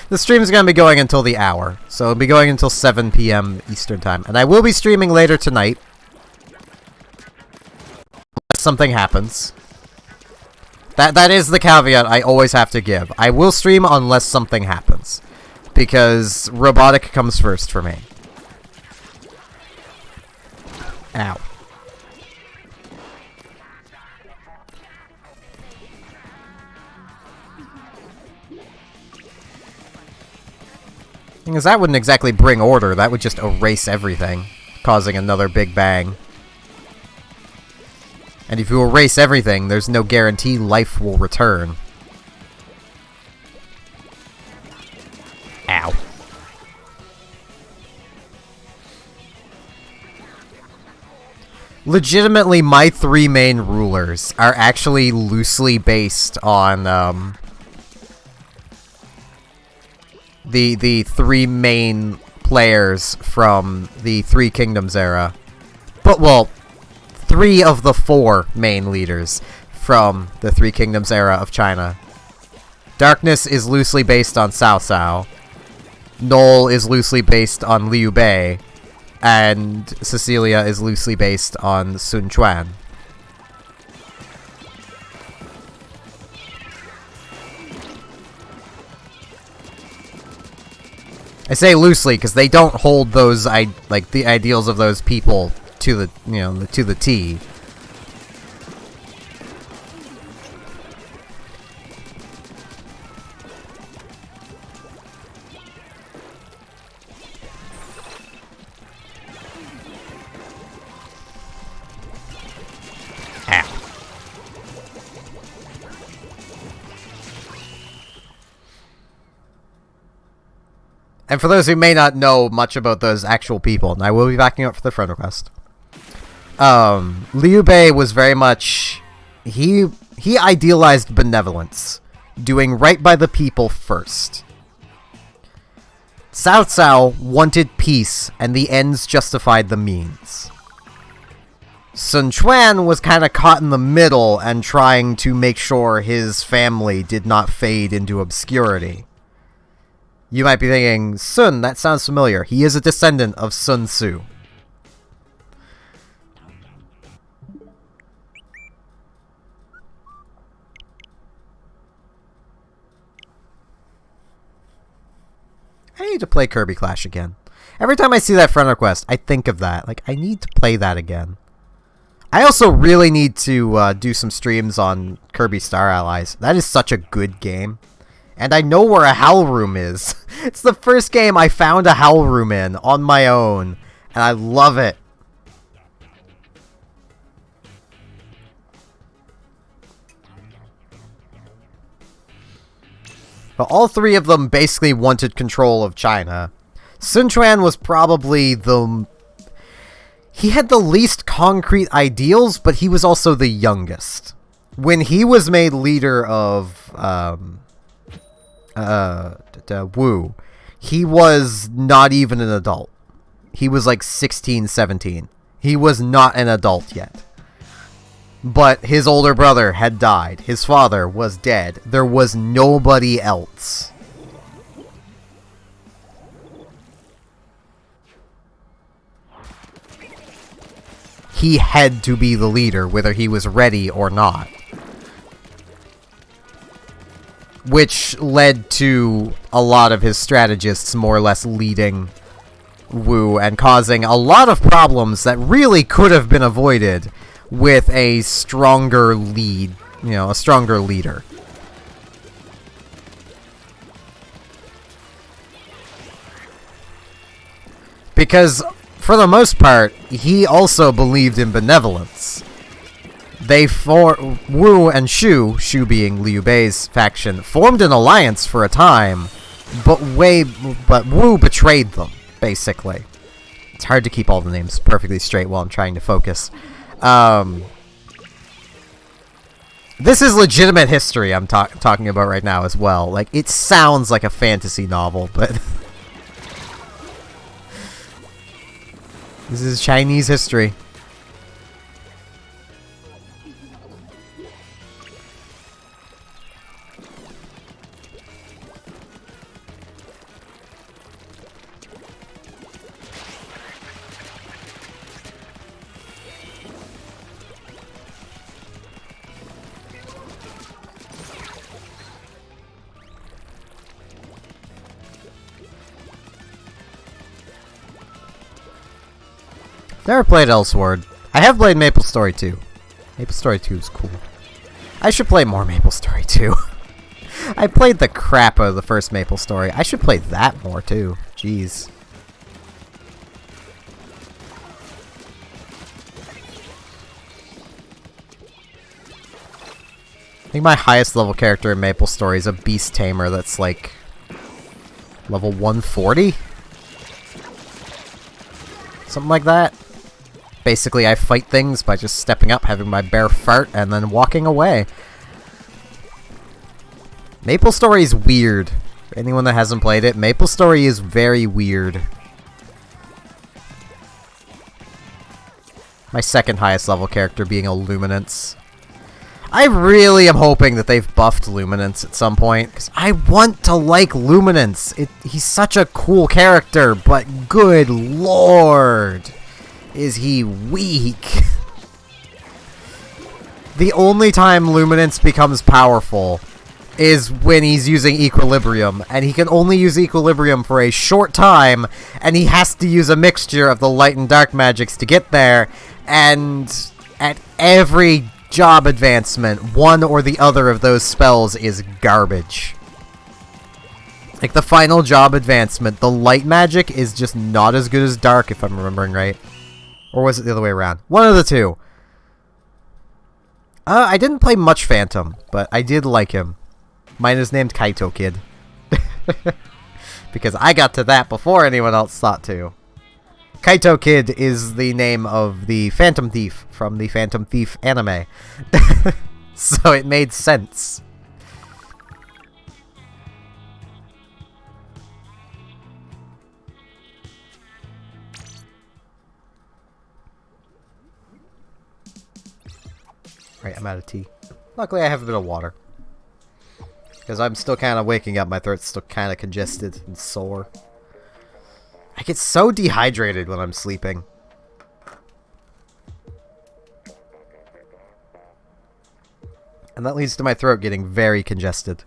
The stream is going to be going until the hour. So it'll be going until 7 p.m. Eastern Time. And I will be streaming later tonight. Unless something happens. That is the caveat I always have to give. I will stream unless something happens. Because robotic comes first for me. Ow. Because that wouldn't exactly bring order, that would just erase everything, causing another big bang. And if you erase everything, there's no guarantee life will return. Ow. Legitimately, my three main rulers are actually loosely based on, the three main players from the Three Kingdoms era. But, well, 3 of the 4 main leaders from the Three Kingdoms era of China. Darkness is loosely based on Cao Cao. Null is loosely based on Liu Bei. And Cecilia is loosely based on Sun Quan. I say loosely because they don't hold those the ideals of those people to the to the T. And for those who may not know much about those actual people, and I will be backing up for the friend request. Liu Bei was very much... He idealized benevolence. Doing right by the people first. Cao Cao wanted peace, and the ends justified the means. Sun Quan was kind of caught in the middle and trying to make sure his family did not fade into obscurity. You might be thinking, Sun, that sounds familiar. He is a descendant of Sun Tzu. I need to play Kirby Clash again. Every time I see that friend request, I think of that. Like, I need to play that again. I also really need to do some streams on Kirby Star Allies. That is such a good game. And I know where a Howl Room is. It's the first game I found a Howl Room in on my own. And I love it. But all 3 of them basically wanted control of China. Sun Quan was probably the... He had the least concrete ideals, but he was also the youngest. When he was made leader of Wu, he was not even an adult. He was like 16, 17. He was not an adult yet. But his older brother had died. His father was dead. There was nobody else. He had to be the leader, whether he was ready or not. Which led to a lot of his strategists more or less leading Wu and causing a lot of problems that really could have been avoided with a stronger lead, a stronger leader. Because, for the most part, he also believed in benevolence. Wu and Shu being Liu Bei's faction, formed an alliance for a time, but Wu betrayed them, basically. It's hard to keep all the names perfectly straight while I'm trying to focus. This is legitimate history I'm talking about right now as well. Like, it sounds like a fantasy novel, but... This is Chinese history. Never played Elsword. I have played Maple Story 2. Maple Story 2 is cool. I should play more Maple Story 2. I played the crap out of the first Maple Story. I should play that more too. Jeez. I think my highest level character in Maple Story is a Beast Tamer that's like level 140? Something like that. Basically, I fight things by just stepping up, having my bear fart, and then walking away. Maple Story is weird. For anyone that hasn't played it, Maple Story is very weird. My second highest level character being a Luminance. I really am hoping that they've buffed Luminance at some point, because I want to like Luminance. He's such a cool character, but good lord, is he weak. The only time Luminance becomes powerful is when he's using Equilibrium, and he can only use Equilibrium for a short time, and he has to use a mixture of the light and dark magics to get there, and at every job advancement, one or the other of those spells is garbage. Like the final job advancement, the light magic is just not as good as dark, if I'm remembering right. Or was it the other way around? One of the two. I didn't play much Phantom, but I did like him. Mine is named Kaito Kid. Because I got to that before anyone else thought to. Kaito Kid is the name of the Phantom Thief from the Phantom Thief anime. So it made sense. Right, I'm out of tea. Luckily I have a bit of water. Because I'm still kind of waking up, my throat's still kind of congested and sore. I get so dehydrated when I'm sleeping. And that leads to my throat getting very congested.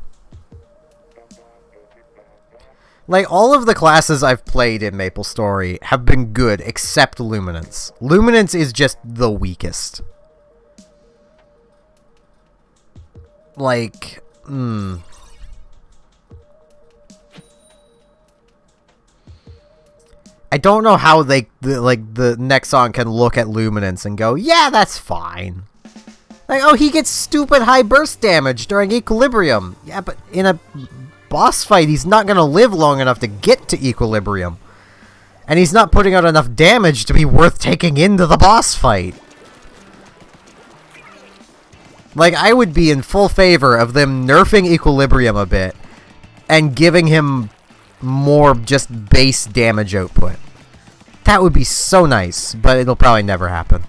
Like, all of the classes I've played in Maple Story have been good, except Luminance. Luminance is just the weakest. Like, I don't know how the Nexon can look at Luminance and go, yeah, that's fine. Like, oh, he gets stupid high burst damage during Equilibrium. Yeah, but in a boss fight, he's not going to live long enough to get to Equilibrium. And he's not putting out enough damage to be worth taking into the boss fight. Like, I would be in full favor of them nerfing Equilibrium a bit and giving him more just base damage output. That would be so nice, but it'll probably never happen.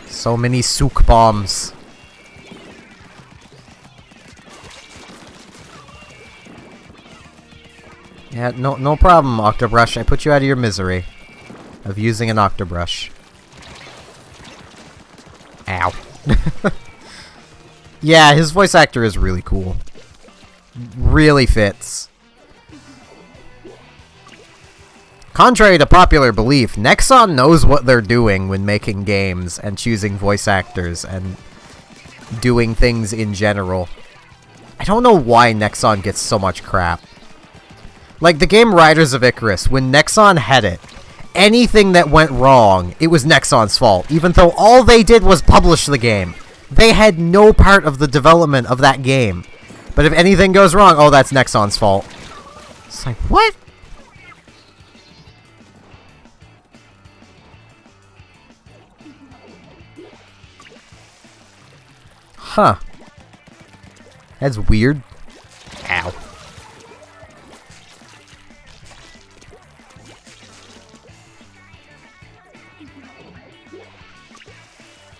So many souk bombs. Yeah, no problem, Octobrush. I put you out of your misery of using an Octobrush. Ow. Yeah, his voice actor is really cool. Really fits. Contrary to popular belief, Nexon knows what they're doing when making games and choosing voice actors and doing things in general. I don't know why Nexon gets so much crap. Like the game Riders of Icarus, when Nexon had it, anything that went wrong, it was Nexon's fault, even though all they did was publish the game. They had no part of the development of that game. But if anything goes wrong, oh, that's Nexon's fault. It's like, what? Huh. That's weird. Ow.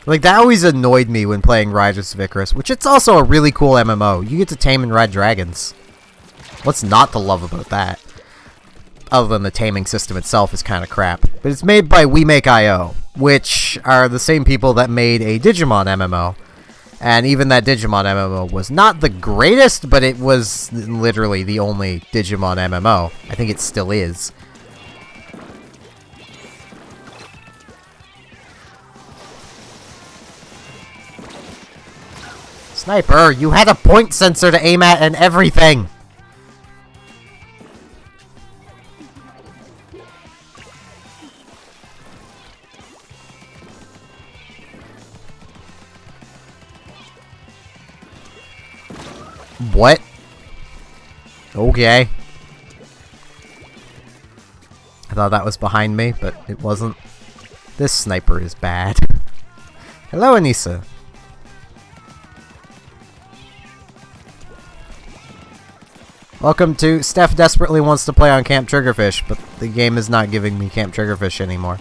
Like, that always annoyed me when playing Riders of Icarus, which it's also a really cool MMO. You get to tame and ride dragons. What's not to love about that? Other than the taming system itself is kind of crap. But it's made by WeMakeIO, which are the same people that made a Digimon MMO. And even that Digimon MMO was not the greatest, but it was literally the only Digimon MMO. I think it still is. Sniper, you had a point sensor to aim at and everything! What? Okay. I thought that was behind me, but it wasn't. This sniper is bad. Hello, Anissa. Welcome to Steph desperately wants to play on Camp Triggerfish, but the game is not giving me Camp Triggerfish anymore.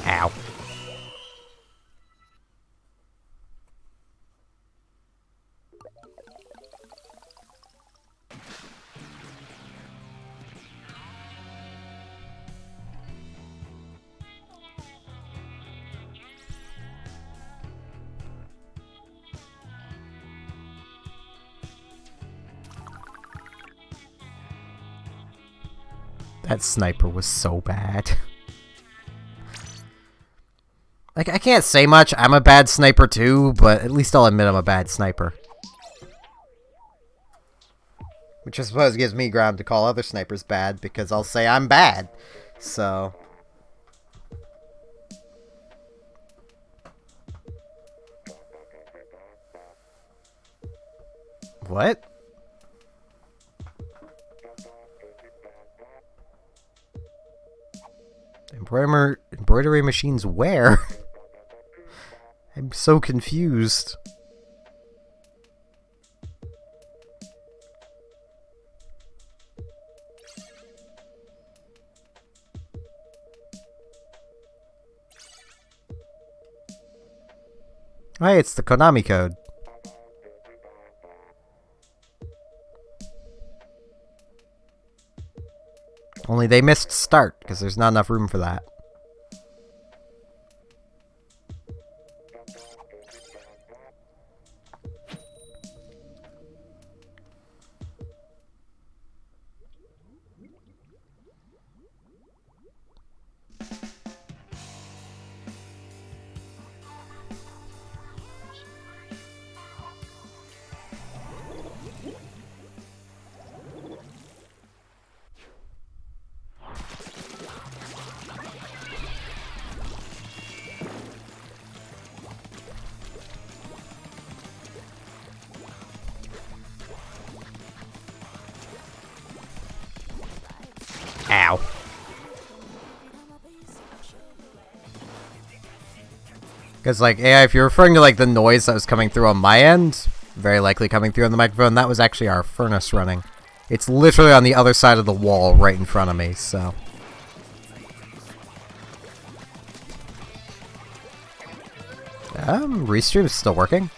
Ow. That sniper was so bad. Like, I can't say much. I'm a bad sniper too, but at least I'll admit I'm a bad sniper. Which I suppose gives me ground to call other snipers bad, because I'll say I'm bad. So... What? Embroidery machines where? I'm so confused. Hey, it's the Konami code. Only they missed start, because there's not enough room for that. Because, like, AI, if you're referring to, like, the noise that was coming through on my end, very likely coming through on the microphone, that was actually our furnace running. It's literally on the other side of the wall right in front of me, so... Restream is still working.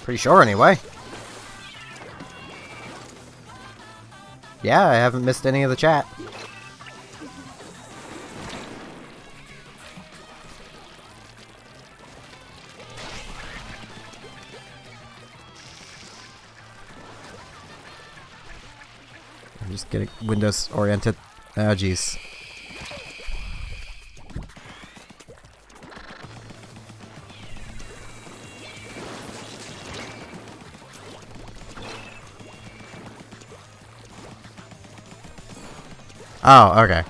Pretty sure, anyway. Yeah, I haven't missed any of the chat. I'm just getting Windows oriented. Oh, jeez. Oh, okay.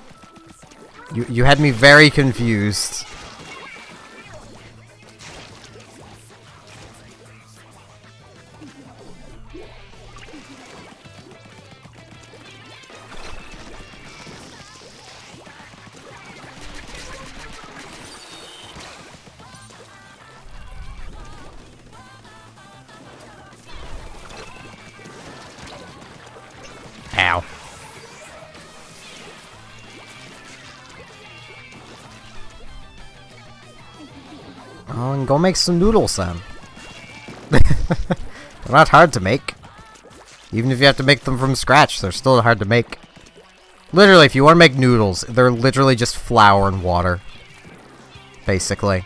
You had me very confused. Ow. Oh, and go make some noodles then. They're not hard to make. Even if you have to make them from scratch, they're still hard to make. Literally, if you want to make noodles, they're literally just flour and water. Basically.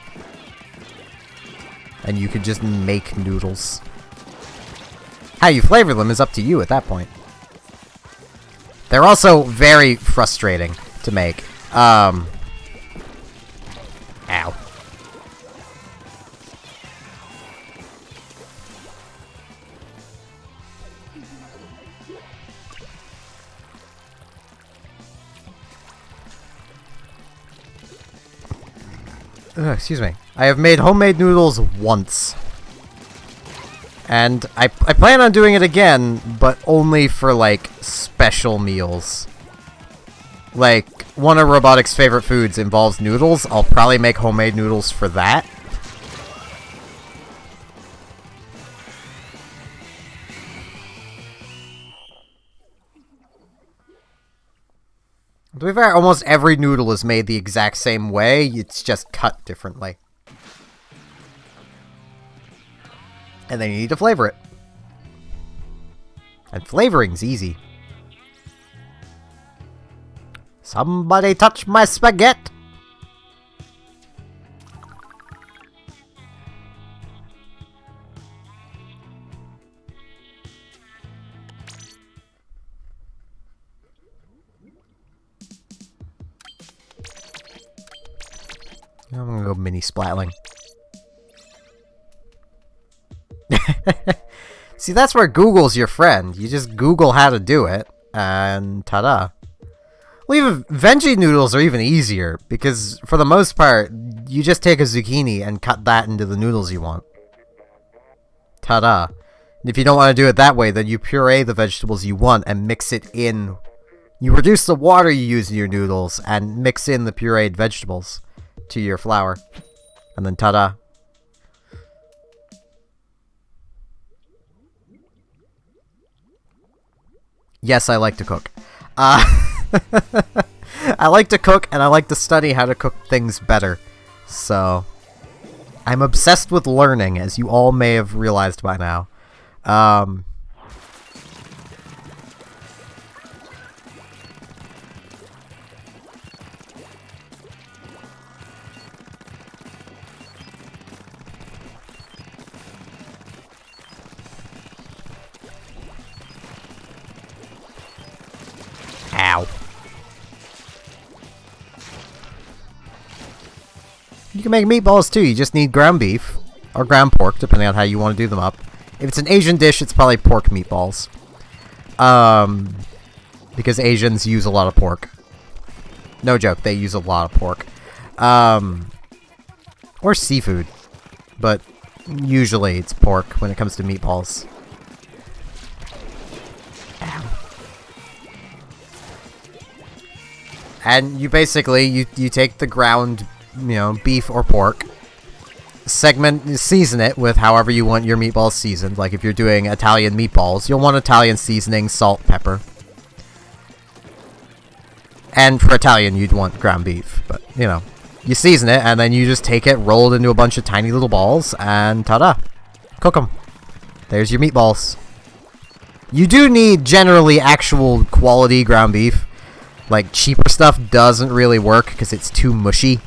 And you can just make noodles. How you flavor them is up to you at that point. They're also very frustrating to make. Ow. Excuse me. I have made homemade noodles once. And I plan on doing it again, but only for, like, special meals. Like, one of Robotic's favorite foods involves noodles. I'll probably make homemade noodles for that. To be fair, almost every noodle is made the exact same way, it's just cut differently. And then you need to flavor it. And flavoring's easy. Somebody touch my spaghetti! I'm gonna go mini splatling. See, that's where Google's your friend. You just Google how to do it, and ta-da. Well, even veggie noodles are even easier, because for the most part, you just take a zucchini and cut that into the noodles you want. Ta-da. And if you don't want to do it that way, then you puree the vegetables you want and mix it in. You reduce the water you use in your noodles and mix in the pureed vegetables to your flour. And then ta-da. Yes, I like to cook. I like to cook, and I like to study how to cook things better. So, I'm obsessed with learning, as you all may have realized by now. Ow. You can make meatballs too, you just need ground beef, or ground pork, depending on how you want to do them up. If it's an Asian dish, it's probably pork meatballs. Because Asians use a lot of pork. No joke, they use a lot of pork. Or seafood. But usually it's pork when it comes to meatballs. Ow. And you basically, you take the ground, beef or pork, season it with however you want your meatballs seasoned. Like if you're doing Italian meatballs, you'll want Italian seasoning, salt, pepper. And for Italian, you'd want ground beef, but, you season it, and then you just take it, roll it into a bunch of tiny little balls, and ta-da! Cook them. There's your meatballs. You do need, generally, actual quality ground beef. Like, cheaper stuff doesn't really work, because it's too mushy.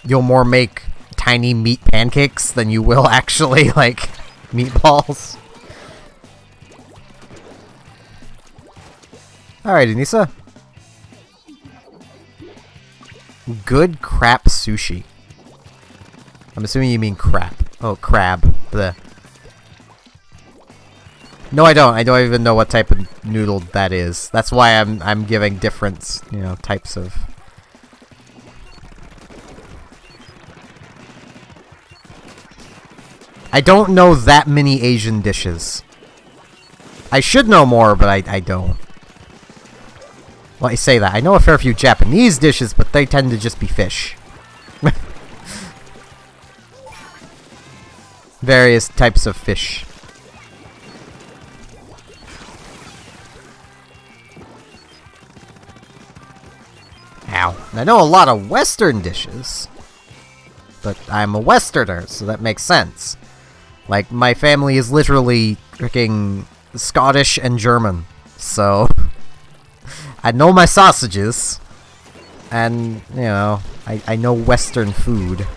You'll more make tiny meat pancakes than you will actually, like, meatballs. Alright, Anissa. Good crap sushi. I'm assuming you mean crap. Oh, crab. Blech. No, I don't. I don't even know what type of noodle that is. That's why I'm giving different, types of... I don't know that many Asian dishes. I should know more, but I don't. Well, I say that. I know a fair few Japanese dishes, but they tend to just be fish. Various types of fish. Ow. I know a lot of Western dishes. But I'm a Westerner, so that makes sense. Like, my family is literally freaking Scottish and German. So... I know my sausages, and, I know Western food.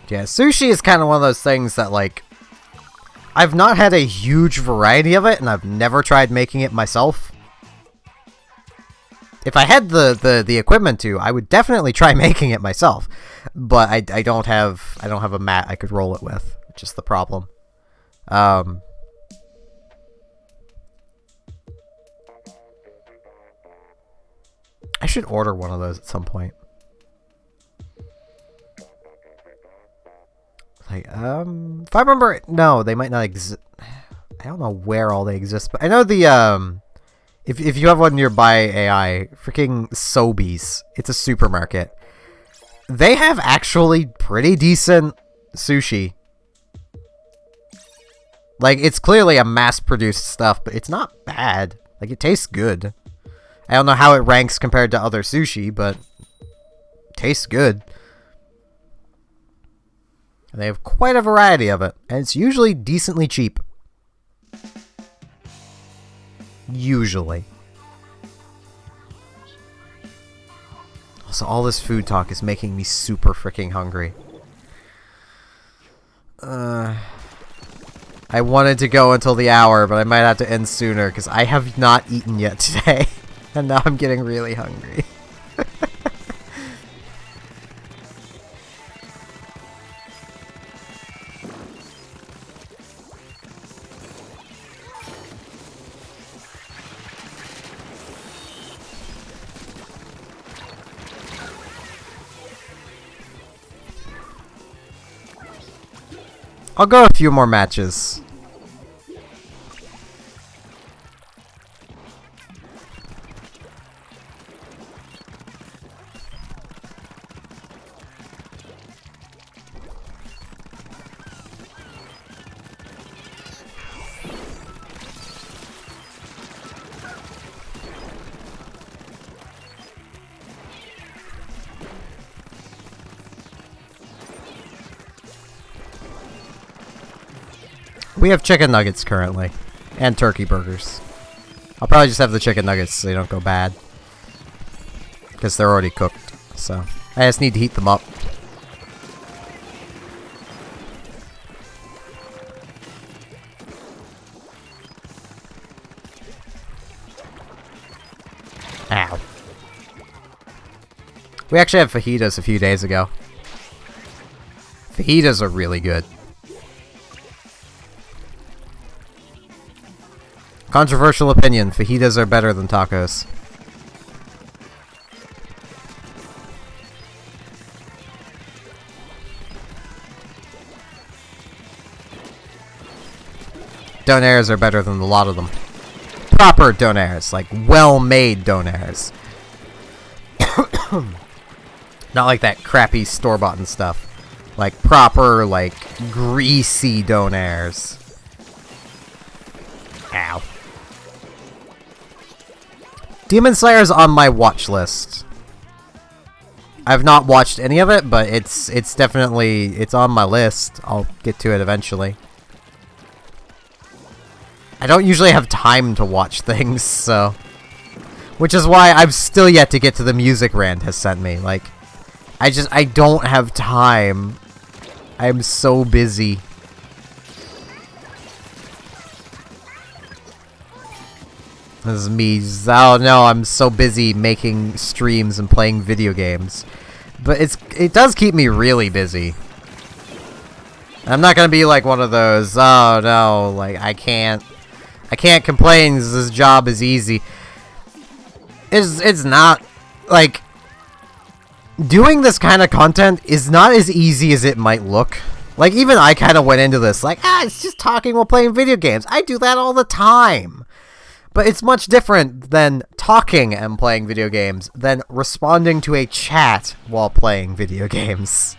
Yeah, sushi is kind of one of those things that, like, I've not had a huge variety of it, and I've never tried making it myself. If I had the equipment to, I would definitely try making it myself. But I don't have a mat I could roll it with, which is the problem. I should order one of those at some point. Like, if I remember, no, they might not exist. I don't know where all they exist, but I know the, if you have one nearby AI, freaking Sobeys, it's a supermarket. They have actually pretty decent sushi. Like, it's clearly a mass-produced stuff, but it's not bad. Like, it tastes good. I don't know how it ranks compared to other sushi, but it tastes good. And they have quite a variety of it, and it's usually decently cheap. Usually. Also, all this food talk is making me super freaking hungry. I wanted to go until the hour, but I might have to end sooner, because I have not eaten yet today. And now I'm getting really hungry. I'll go a few more matches. We have chicken nuggets currently, and turkey burgers. I'll probably just have the chicken nuggets so they don't go bad, because they're already cooked, so I just need to heat them up. We actually had fajitas a few days ago. Fajitas are really good. Controversial opinion, fajitas are better than tacos. Donairs are better than a lot of them. Proper donairs, like well-made donairs. Not like that crappy store-bought and stuff. Like proper, like greasy donairs. Ow. Demon Slayer's on my watch list. I've not watched any of it, but it's definitely it's on my list. I'll get to it eventually. I don't usually have time to watch things, so... Which is why I've still yet to get to the music Rand has sent me. Like, I don't have time. I'm so busy. This is me. Oh no, I'm so busy making streams and playing video games. But it does keep me really busy. I'm not gonna be like one of those, oh no, like I can't complain, this job is easy. It's not, like, doing this kind of content is not as easy as it might look. Like, even I kind of went into this, like, it's just talking while playing video games. I do that all the time. But it's much different than talking and playing video games than responding to a chat while playing video games.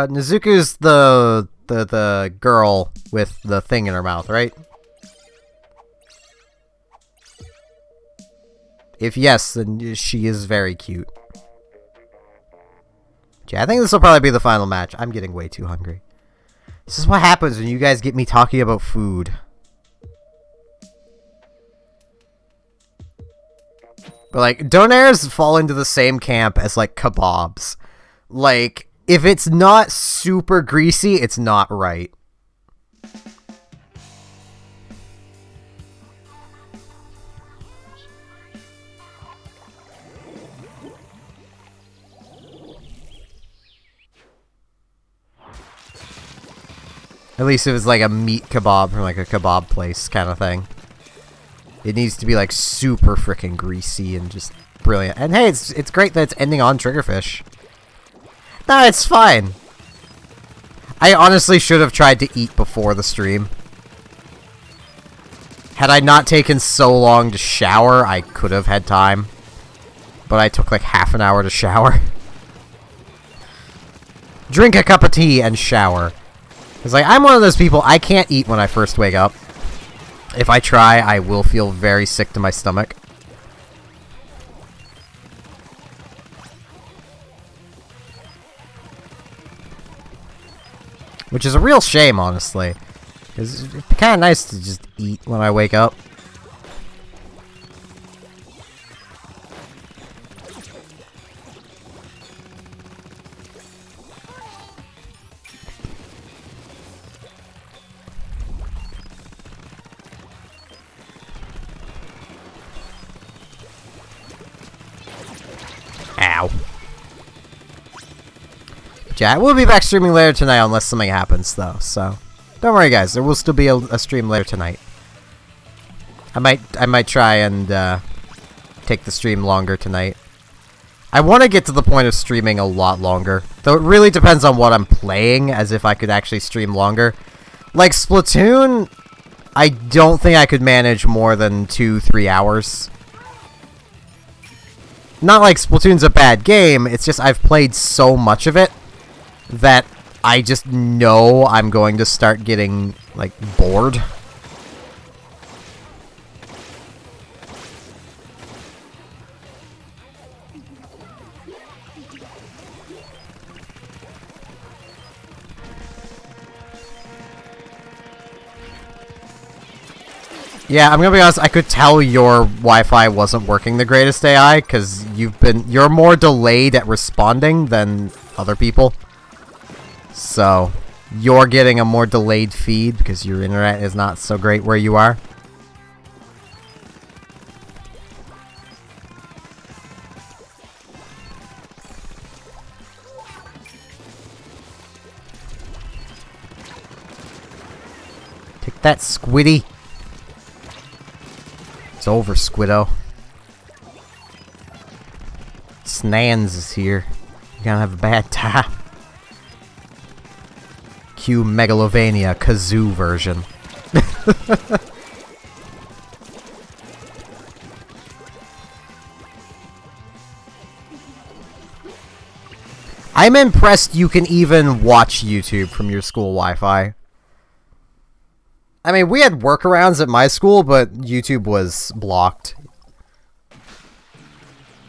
Nezuko's the girl with the thing in her mouth, right? If yes, then she is very cute. Yeah, I think this will probably be the final match. I'm getting way too hungry. This is what happens when you guys get me talking about food. But, like, donairs fall into the same camp as, like, kebabs. Like, if it's not super greasy, it's not right. At least if it's like a meat kebab from like a kebab place kind of thing. It needs to be like super freaking greasy and just brilliant. And hey, it's great that it's ending on Triggerfish. No, it's fine. I honestly should have tried to eat before the stream. Had I not taken so long to shower, I could have had time. But I took like half an hour to shower. Drink a cup of tea and shower. It's like, I'm one of those people, I can't eat when I first wake up. If I try, I will feel very sick to my stomach. Which is a real shame, honestly. It's kind of nice to just eat when I wake up. Ow. Yeah, I will be back streaming later tonight unless something happens, though, so... Don't worry, guys. There will still be a stream later tonight. I might try and, take the stream longer tonight. I want to get to the point of streaming a lot longer. Though it really depends on what I'm playing, as if I could actually stream longer. Like, Splatoon, I don't think I could manage more than 2-3 hours. Not like Splatoon's a bad game, it's just I've played so much of it that I just know I'm going to start getting, like, bored. Yeah, I'm gonna be honest, I could tell your Wi-Fi wasn't working the greatest AI, because you're more delayed at responding than other people. So, you're getting a more delayed feed because your internet is not so great where you are. Take that, Squiddy. It's over, Squiddo. Snans is here. You're gonna have a bad time. Cue Megalovania Kazoo version. I'm impressed you can even watch YouTube from your school Wi-Fi. I mean, we had workarounds at my school, but YouTube was blocked.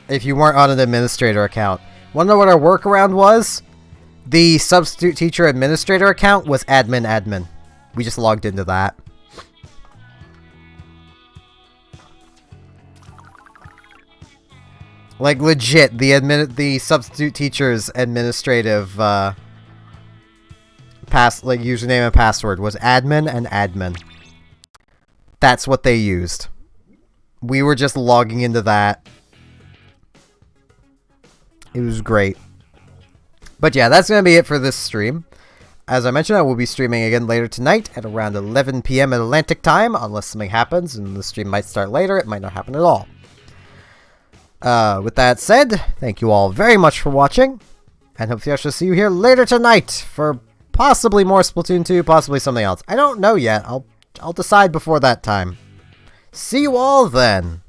If you weren't on an administrator account. Wanna know what our workaround was? The substitute teacher administrator account was admin. We just logged into that. Like legit, the substitute teacher's administrative username and password was admin. That's what they used. We were just logging into that. It was great. But yeah, that's going to be it for this stream. As I mentioned, I will be streaming again later tonight at around 11 PM Atlantic time, unless something happens, and the stream might start later. It might not happen at all. With that said, thank you all very much for watching, and hopefully I shall see you here later tonight for possibly more Splatoon 2, possibly something else. I don't know yet. I'll decide before that time. See you all then.